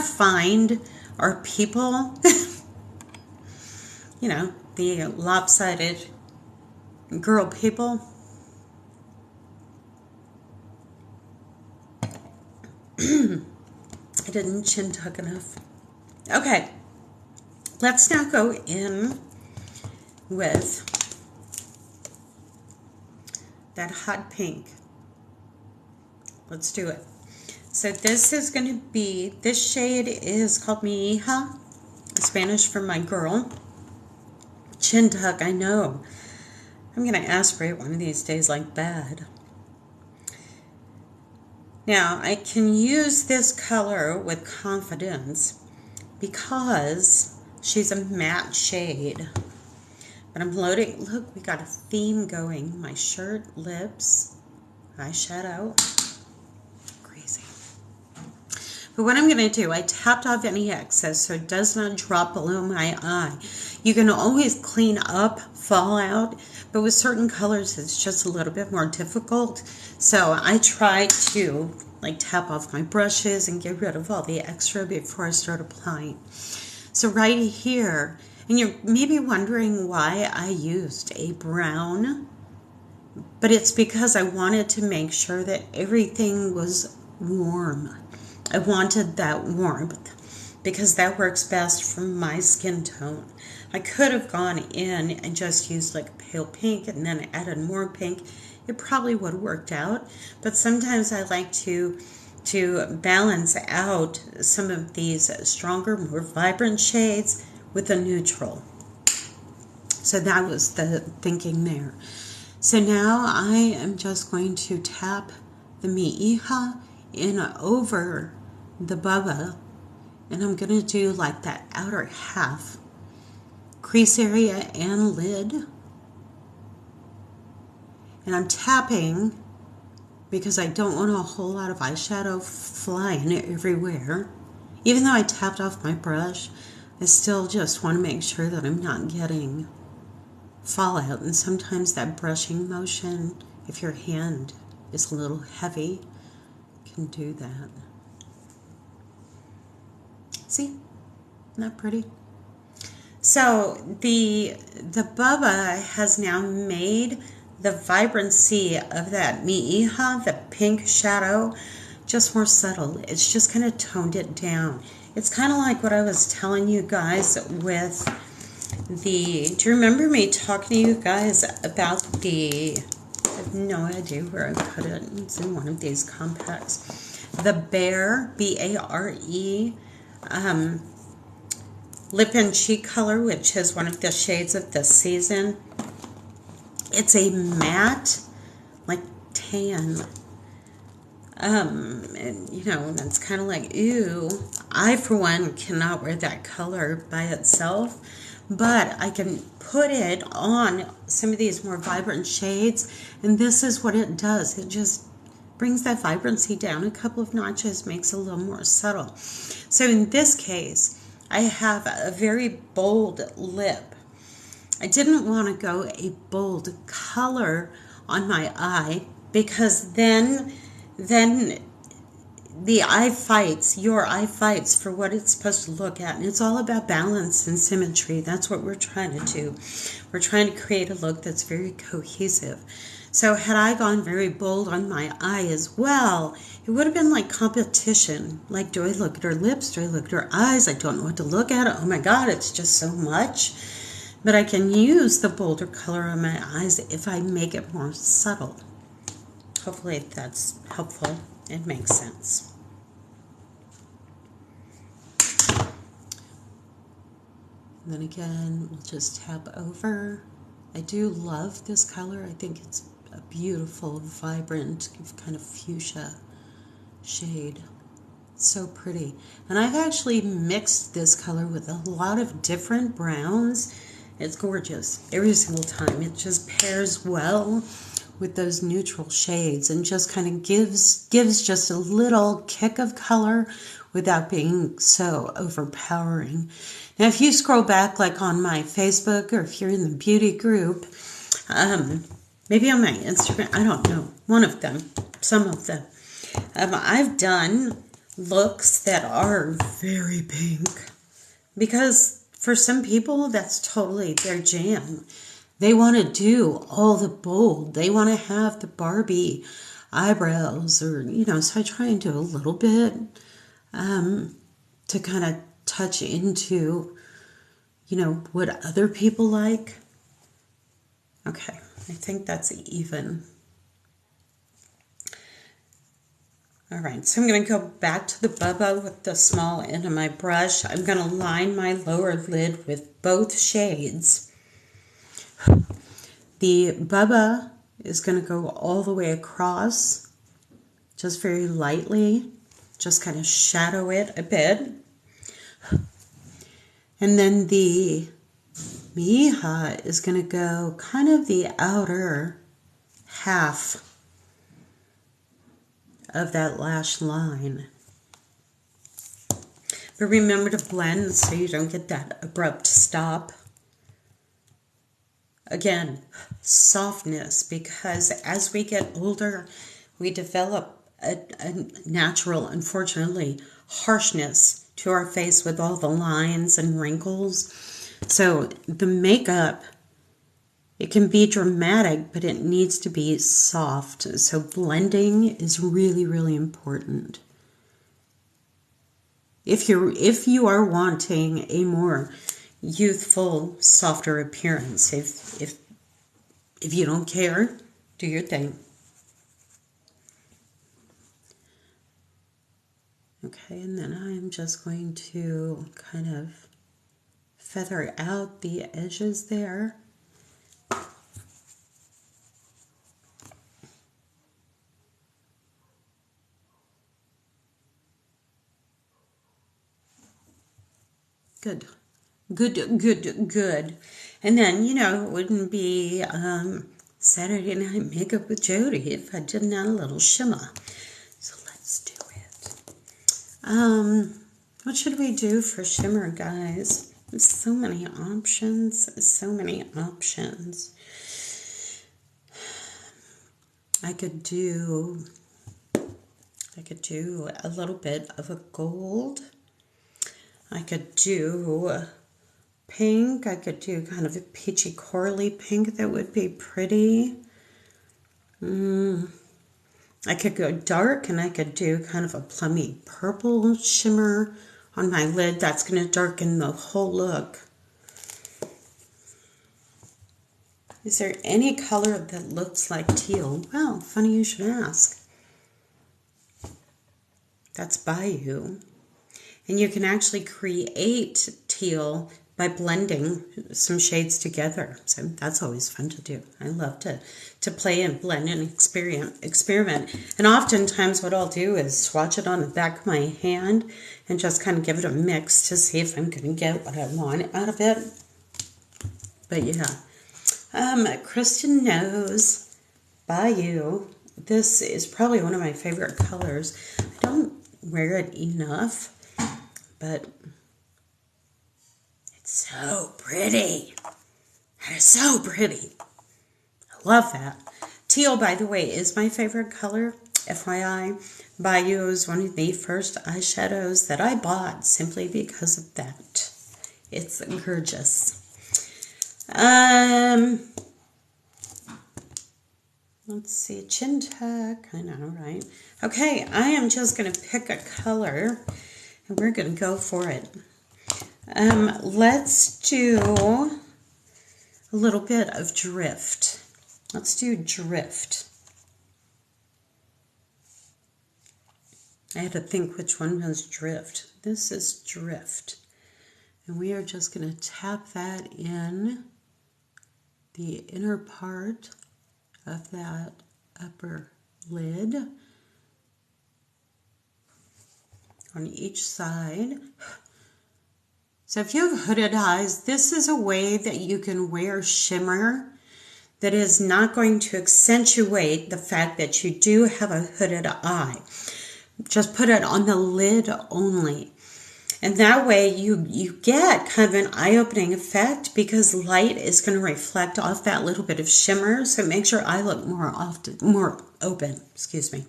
find our people. You know, the lopsided girl people. I didn't chin tuck enough. Okay, let's now go in with that hot pink. Let's do it. So this is going to be, this shade is called Mi Hija, Spanish for my girl. Chin tuck, I know. I'm going to aspirate one of these days like bad. Now, I can use this color with confidence because she's a matte shade. But I'm loading, look, we got a theme going. My shirt, lips, eyeshadow. Crazy. But what I'm going to do, I tapped off any excess so it does not drop below my eye. You can always clean up fallout, but with certain colors it's just a little bit more difficult. So I try to like tap off my brushes and get rid of all the extra before I start applying. So right here, and you're maybe wondering why I used a brown, but it's because I wanted to make sure that everything was warm. I wanted that warmth because that works best for my skin tone. I could have gone in and just used like pale pink and then added more pink. It probably would have worked out, but sometimes I like to balance out some of these stronger, more vibrant shades with a neutral. So that was the thinking there. So now I am just going to tap the Mi Hija in over the Bubba, and I'm going to do like that outer half, crease area and lid. And I'm tapping because I don't want a whole lot of eyeshadow flying everywhere. Even though I tapped off my brush, I still just want to make sure that I'm not getting fallout. And sometimes that brushing motion, if your hand is a little heavy, can do that. See? Isn't that pretty? So the Bubba has now made the vibrancy of that Mi Hija, the pink shadow, just more subtle. It's just kind of toned it down. It's kind of like what I was telling you guys with the, do you remember me talking to you guys about the, I have no idea where I put it. It's in one of these compacts. The Bare, B-A-R-E, lip and cheek color, which is one of the shades of the season. It's a matte, like tan. And, you know, that's kind of like, ew. I, for one, cannot wear that color by itself, but I can put it on some of these more vibrant shades, and this is what it does. It just brings that vibrancy down a couple of notches, makes it a little more subtle. So in this case, I have a very bold lip. I didn't want to go a bold color on my eye because then the eye fights, your eye fights for what it's supposed to look at. And it's all about balance and symmetry. That's what we're trying to do. We're trying to create a look that's very cohesive. So had I gone very bold on my eye as well, it would have been like competition. Like, do I look at her lips? Do I look at her eyes? I don't know what to look at. Oh my God, it's just so much. But I can use the bolder color on my eyes if I make it more subtle. Hopefully that's helpful. It makes sense. And then again, we'll just tap over. I do love this color. I think it's a beautiful, vibrant, kind of fuchsia shade. So pretty. And I've actually mixed this color with a lot of different browns. It's gorgeous every single time. It just pairs well with those neutral shades and just kind of gives just a little kick of color without being so overpowering. Now, if you scroll back like on my Facebook or if you're in the beauty group, maybe on my Instagram, I don't know, one of them, some of them, I've done looks that are very pink because for some people that's totally their jam. They want to do all the bold. They want to have the Barbie eyebrows or, you know, so I try and do a little bit to kind of touch into, you know, what other people like. Okay, I think that's even. All right, so I'm going to go back to the Bubba with the small end of my brush. I'm going to line my lower lid with both shades. The Bubba is going to go all the way across, just very lightly, just kind of shadow it a bit. And then the Mija is going to go kind of the outer half of that lash line. But remember to blend so you don't get that abrupt stop. Again, softness, because as we get older, we develop a natural, unfortunately, harshness to our face with all the lines and wrinkles. So the makeup, it can be dramatic, but it needs to be soft. So blending is really, really important. If you are wanting a more youthful, softer appearance, if you don't care, do your thing. Okay, and then I'm just going to kind of feather out the edges there. Good. Good. And then, you know, it wouldn't be Saturday Night Makeup with Jody if I didn't add a little shimmer. So let's do it. What should we do for shimmer, guys? There's so many options. So many options. I could do a little bit of a gold. I could do pink. I could do kind of a peachy corally pink that would be pretty. I could go dark and I could do kind of a plummy purple shimmer on my lid. That's going to darken the whole look. Is there any color that looks like teal? Well, funny you should ask. That's Bayou. And you can actually create teal by blending some shades together. So that's always fun to do. I love to play and blend and experiment. And oftentimes what I'll do is swatch it on the back of my hand and just kind of give it a mix to see if I'm going to get what I want out of it. But yeah. Kristen Knows by You. This is probably one of my favorite colors. I don't wear it enough, but it's so pretty. That is so pretty. I love that. Teal, by the way, is my favorite color. FYI, By You is one of the first eyeshadows that I bought simply because of that. It's gorgeous. Let's see, chin tuck, I know, right? Okay, I am just going to pick a color, and we're going to go for it. Let's do a little bit of Drift. Let's do Drift. I had to think which one was Drift. This is Drift. And we are just going to tap that in the inner part of that upper lid on each side. So if you have hooded eyes, this is a way that you can wear shimmer that is not going to accentuate the fact that you do have a hooded eye. Just put it on the lid only. And that way you get kind of an eye-opening effect because light is going to reflect off that little bit of shimmer. So it makes your eye look more open. Excuse me.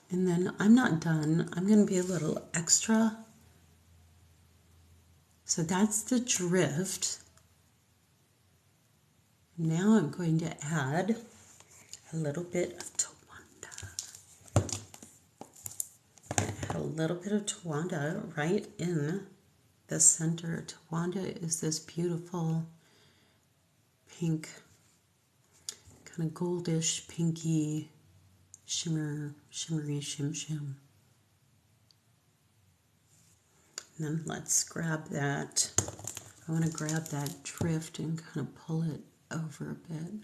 And then I'm not done. I'm going to be a little extra. So that's the Drift. Now I'm going to add a little bit of a little bit of Tawanda right in the center. Tawanda is this beautiful pink, kind of goldish, pinky, shimmery shim. And then let's grab that. I want to grab that Drift and kind of pull it over a bit.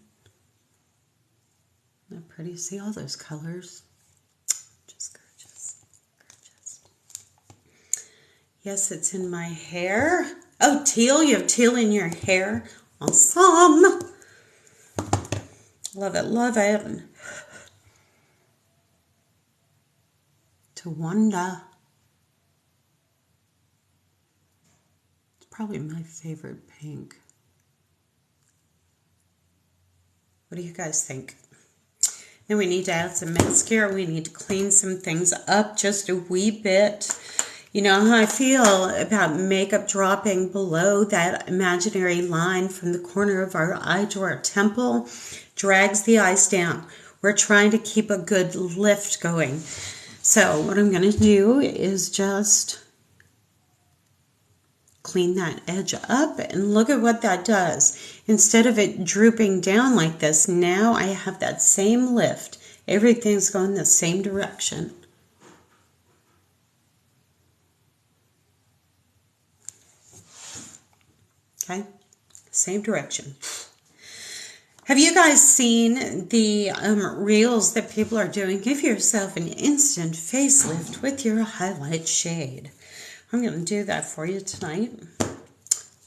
Isn't that pretty? See all those colors? Just gorgeous. Yes, it's in my hair. Oh, teal. You have teal in your hair. Awesome. Love it, love it. Tawanda. It's probably my favorite pink. What do you guys think? Then we need to add some mascara. We need to clean some things up just a wee bit. You know how I feel about makeup dropping below that imaginary line from the corner of our eye to our temple. Drags the eyes down. We're trying to keep a good lift going. So what I'm going to do is just clean that edge up and look at what that does. Instead of it drooping down like this, now I have that same lift. Everything's going the same direction. Okay, same direction. Have you guys seen the reels that people are doing? Give yourself an instant facelift with your highlight shade. I'm going to do that for you tonight.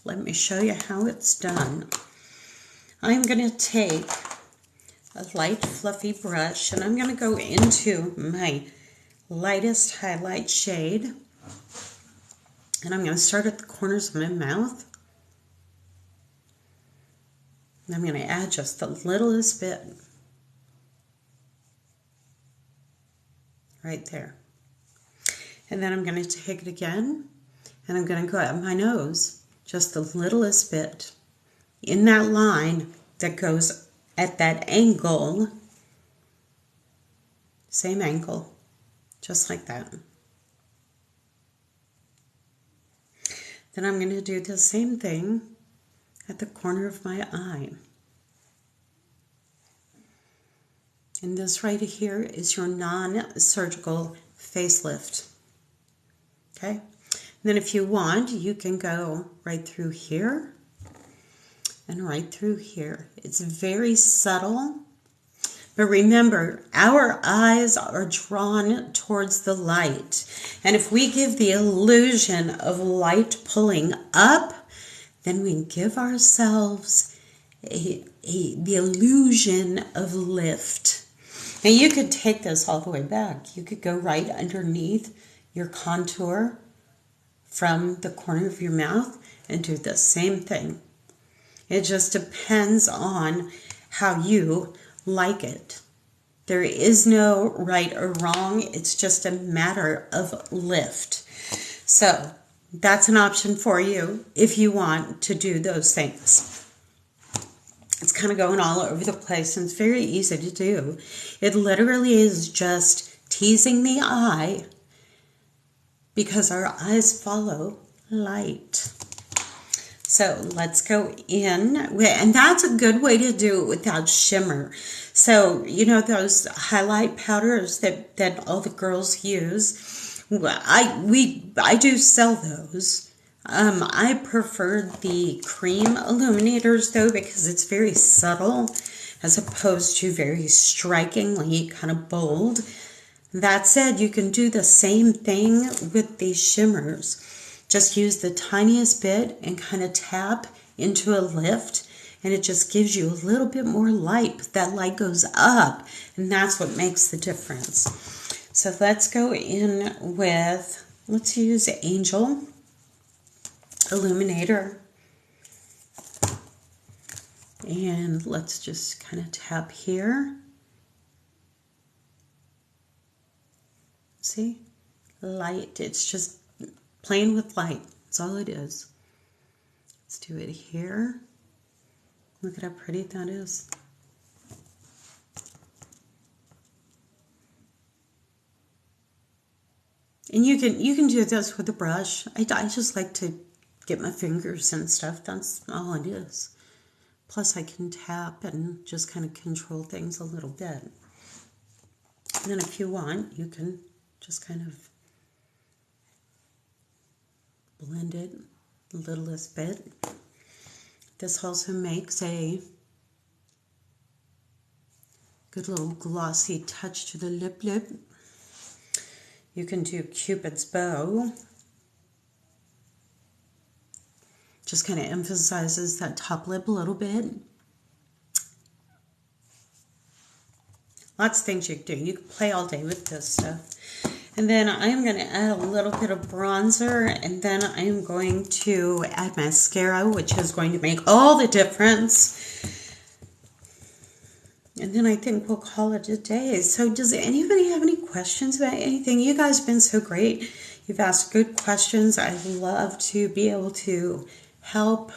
Let me show you how it's done. I'm going to take a light fluffy brush and I'm going to go into my lightest highlight shade. And I'm going to start at the corners of my mouth. And I'm going to add just the littlest bit right there. And then I'm going to take it again and I'm going to go up my nose just the littlest bit in that line that goes at that angle, same angle, just like that. Then I'm going to do the same thing at the corner of my eye. And this right here is your non-surgical facelift. Okay. And then if you want, you can go right through here and right through here. It's very subtle. But remember, our eyes are drawn towards the light. And if we give the illusion of light pulling up, then we give ourselves the illusion of lift. Now you could take this all the way back. You could go right underneath your contour from the corner of your mouth and do the same thing. It just depends on how you like it. There is no right or wrong. It's just a matter of lift. So that's an option for you if you want to do those things. It's kind of going all over the place and it's very easy to do. It literally is just teasing the eye because our eyes follow light. So let's go in, and that's a good way to do it without shimmer. So, you know, those highlight powders that all the girls use, I do sell those. I prefer the cream illuminators though, because it's very subtle as opposed to very strikingly kind of bold. That said, you can do the same thing with these shimmers. Just use the tiniest bit and kind of tap into a lift, and it just gives you a little bit more light. That light goes up, and that's what makes the difference. So let's go in with, let's use Angel Illuminator. And let's just kind of tap here. See? Light. It's just playing with light. That's all it is. Let's do it here. Look at how pretty that is. And you can do this with a brush. I just like to get my fingers and stuff. That's all it is. Plus I can tap and just kind of control things a little bit. And then if you want, you can just kind of blend it the littlest bit. This also makes a good little glossy touch to the lip. You can do Cupid's bow. Just kind of emphasizes that top lip a little bit. Lots of things you can do. You can play all day with this stuff. And then I'm going to add a little bit of bronzer, and then I'm going to add mascara, which is going to make all the difference. And then I think we'll call it a day. So does anybody have any questions about anything? You guys have been so great. You've asked good questions. I love to be able to help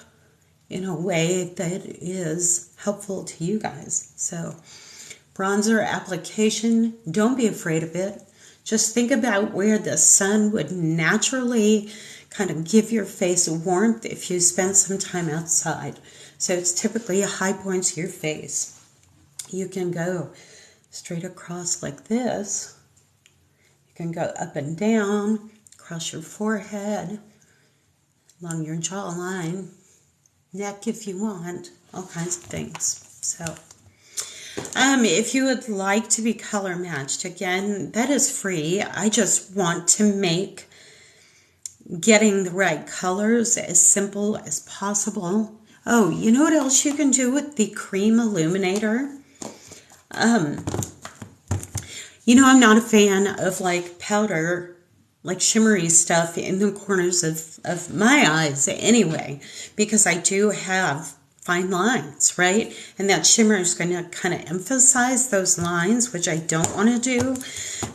in a way that is helpful to you guys. So bronzer application, don't be afraid of it. Just think about where the sun would naturally kind of give your face warmth if you spent some time outside. So it's typically a high point to your face. You can go straight across like this. You can go up and down, across your forehead, along your jawline, neck if you want, all kinds of things. So if you would like to be color matched, again, that is free. I just want to make getting the right colors as simple as possible. Oh, you know what else you can do with the cream illuminator? You know, I'm not a fan of like powder, like shimmery stuff in the corners of my eyes anyway, because I do have fine lines, right? And that shimmer is going to kind of emphasize those lines, which I don't want to do.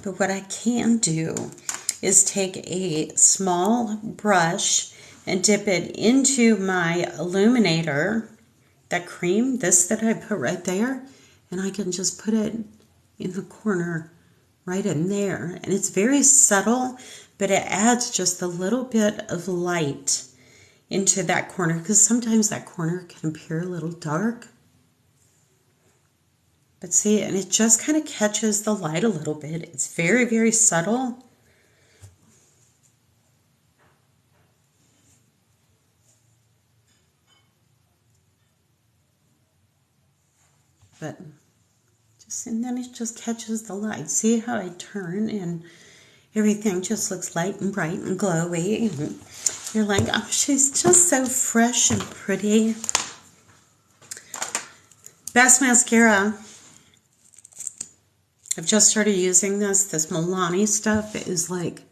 But what I can do is take a small brush and dip it into my illuminator, that cream, this that I put right there, and I can just put it in the corner right in there. And it's very subtle, but it adds just a little bit of light into that corner, because sometimes that corner can appear a little dark. But see, and it just kind of catches the light a little bit. It's very, very subtle. But and then it just catches the light. See how I turn and everything just looks light and bright and glowy. And you're like, oh, she's just so fresh and pretty. Best mascara. I've just started using this. This Milani stuff is like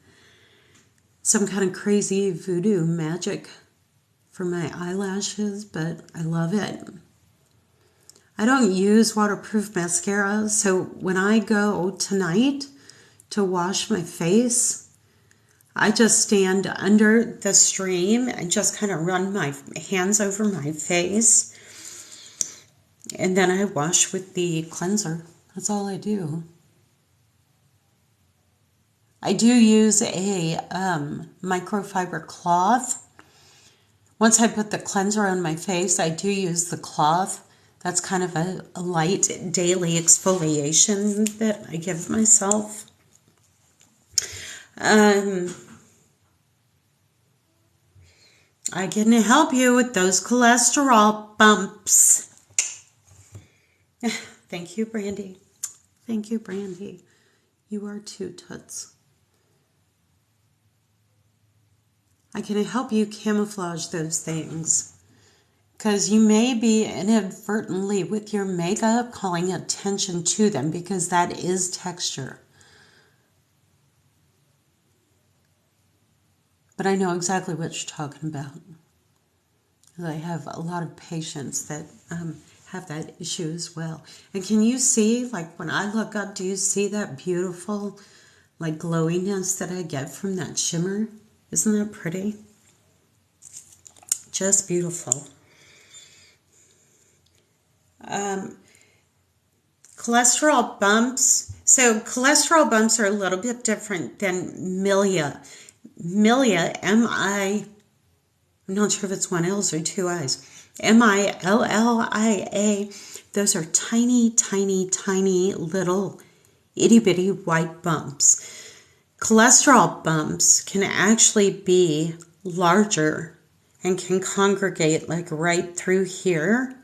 some kind of crazy voodoo magic for my eyelashes, but I love it. I don't use waterproof mascara, so when I go tonight to wash my face, I just stand under the stream and just kind of run my hands over my face, and then I wash with the cleanser. That's all I do. I do use a microfiber cloth. Once I put the cleanser on my face, I do use the cloth. That's kind of a light daily exfoliation that I give myself. I can help you with those cholesterol bumps. Thank you, Brandy. Thank you, Brandy. You are too, Toots. I can help you camouflage those things. Because you may be inadvertently with your makeup calling attention to them, because that is texture. But I know exactly what you're talking about. I have a lot of patients that have that issue as well. And can you see, like when I look up, do you see that beautiful like glowiness that I get from that shimmer? Isn't that pretty? Just beautiful. Cholesterol bumps. So cholesterol bumps are a little bit different than milia. Milia, I'm not sure if it's one L's or two I's. M-I-L-L-I-A. Those are tiny, tiny, tiny little itty bitty white bumps. Cholesterol bumps can actually be larger and can congregate like right through here.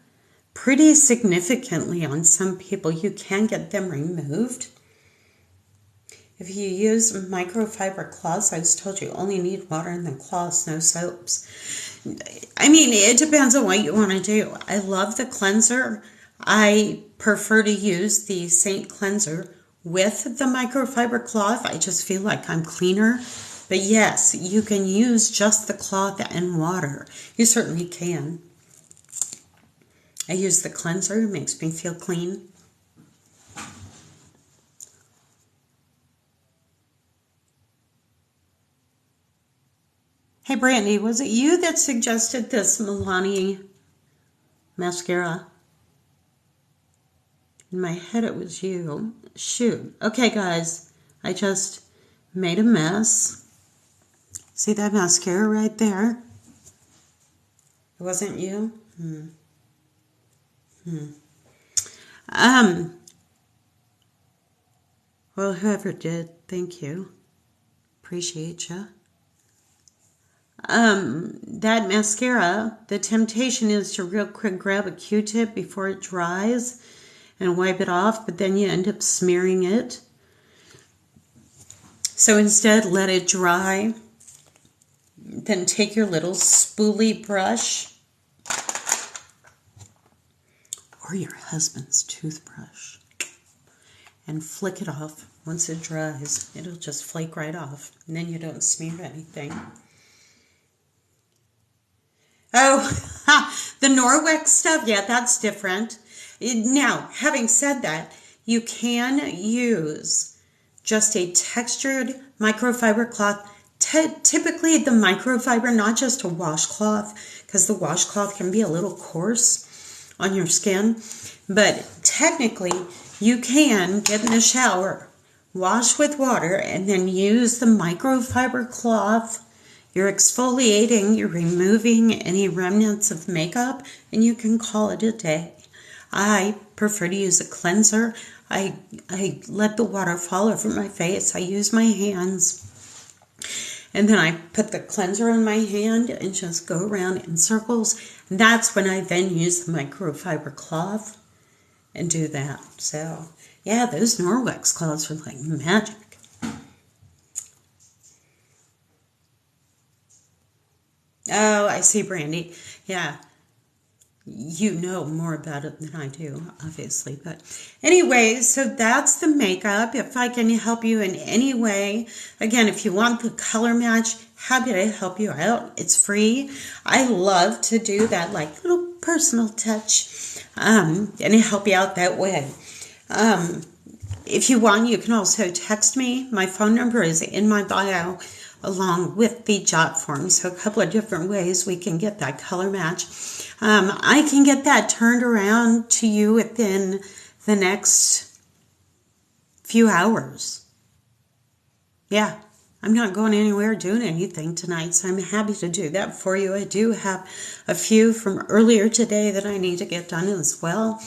Pretty significantly on some people. You can get them removed. If you use microfiber cloths, I just told you only need water and then cloths, no soaps. I mean, it depends on what you want to do. I love the cleanser. I prefer to use the Seint cleanser with the microfiber cloth. I just feel like I'm cleaner. But yes, you can use just the cloth and water. You certainly can. I use the cleanser. It makes me feel clean. Hey, Brandy, was it you that suggested this Milani mascara? In my head, it was you. Shoot. Okay, guys, I just made a mess. See that mascara right there? It wasn't you? Well, whoever did, thank you. Appreciate you. That mascara, the temptation is to real quick grab a Q-tip before it dries and wipe it off, but then you end up smearing it. So instead, let it dry. Then take your little spoolie brush or your husband's toothbrush and flick it off. Once it dries, it'll just flake right off, and then you don't smear anything. Oh, the Norwex stuff, yeah, that's different. Now, having said that, you can use just a textured microfiber cloth. Typically, the microfiber, not just a washcloth, because the washcloth can be a little coarse on your skin. But technically, you can get in the shower, wash with water, and then use the microfiber cloth. You're exfoliating, you're removing any remnants of makeup, and you can call it a day. I prefer to use a cleanser. I let the water fall over my face. I use my hands. And then I put the cleanser on my hand and just go around in circles. That's when I then use the microfiber cloth. and do that. So, yeah, those Norwex clouds are like magic. Oh, I see, Brandy. Yeah, you know more about it than I do, obviously. But anyway, so that's the makeup. If I can help you in any way, again, if you want the color match, happy to help you out. It's free. I love to do that, like little personal touch, and help you out that way. If you want, you can also text me. My phone number is in my bio along with the jot form. So a couple of different ways we can get that color match. I can get that turned around to you within the next few hours. Yeah, I'm not going anywhere doing anything tonight, so I'm happy to do that for you. I do have a few from earlier today that I need to get done as well.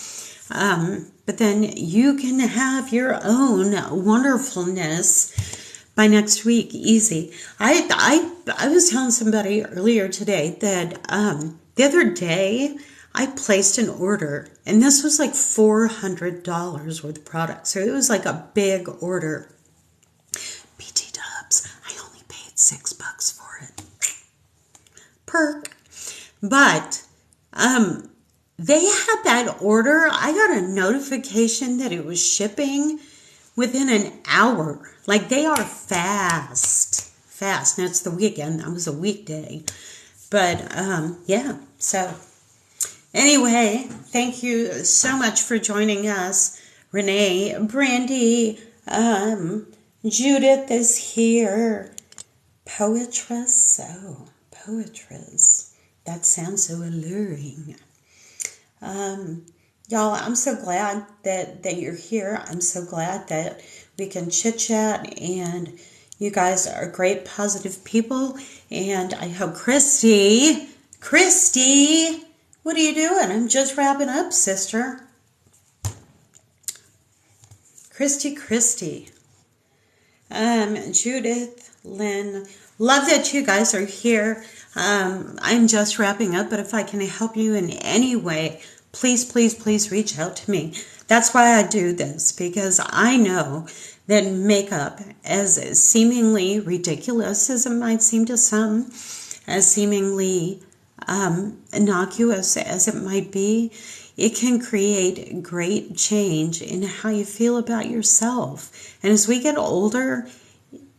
But then you can have your own wonderfulness by next week, easy. I was telling somebody earlier today that the other day I placed an order, and this was like $400 worth of product. So it was like a big order. BT Dubs, I only paid $6 for it. Perk. But they had that order. I got a notification that it was shipping within an hour. Like, they are fast. Now, it's the weekend. That was a weekday. But, yeah. So, anyway, thank you so much for joining us. Renee, Brandy, Judith is here. Poetress. Oh, poetress. That sounds so alluring. Y'all, I'm so glad that you're here. I'm so glad that we can chit-chat, and you guys are great, positive people. And I hope Christy, what are you doing? I'm just wrapping up, sister. Christy. Judith, Lynn, love that you guys are here. I'm just wrapping up, but if I can help you in any way, please reach out to me. That's why I do this, because I know that makeup, as seemingly ridiculous as it might seem to some, as seemingly innocuous as it might be, it can create great change in how you feel about yourself. And as we get older,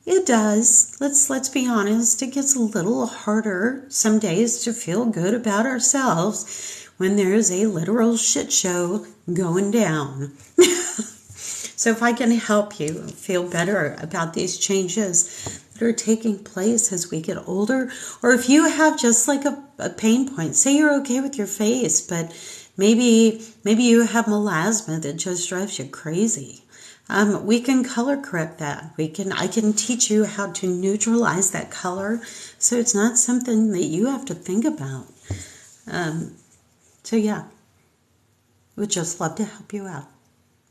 it does. Let's be honest. It gets a little harder some days to feel good about ourselves when there's a literal shit show going down. So if I can help you feel better about these changes that are taking place as we get older, or if you have just like a pain point, say you're okay with your face, but maybe you have melasma that just drives you crazy. We can color correct that. I can teach you how to neutralize that color, so it's not something that you have to think about. So yeah, would just love to help you out.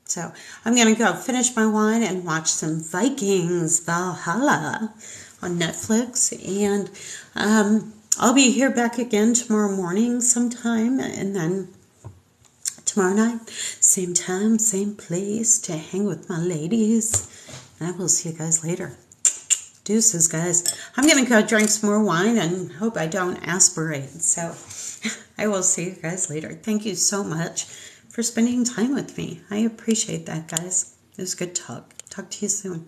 So I'm going to go finish my wine and watch some Vikings Valhalla on Netflix. And I'll be here back again tomorrow morning sometime. And then tomorrow night, same time, same place to hang with my ladies. And I will see you guys later. Deuces, guys. I'm going to go drink some more wine and hope I don't aspirate. So I will see you guys later. Thank you so much for spending time with me. I appreciate that, guys. It was good talk. Talk to you soon.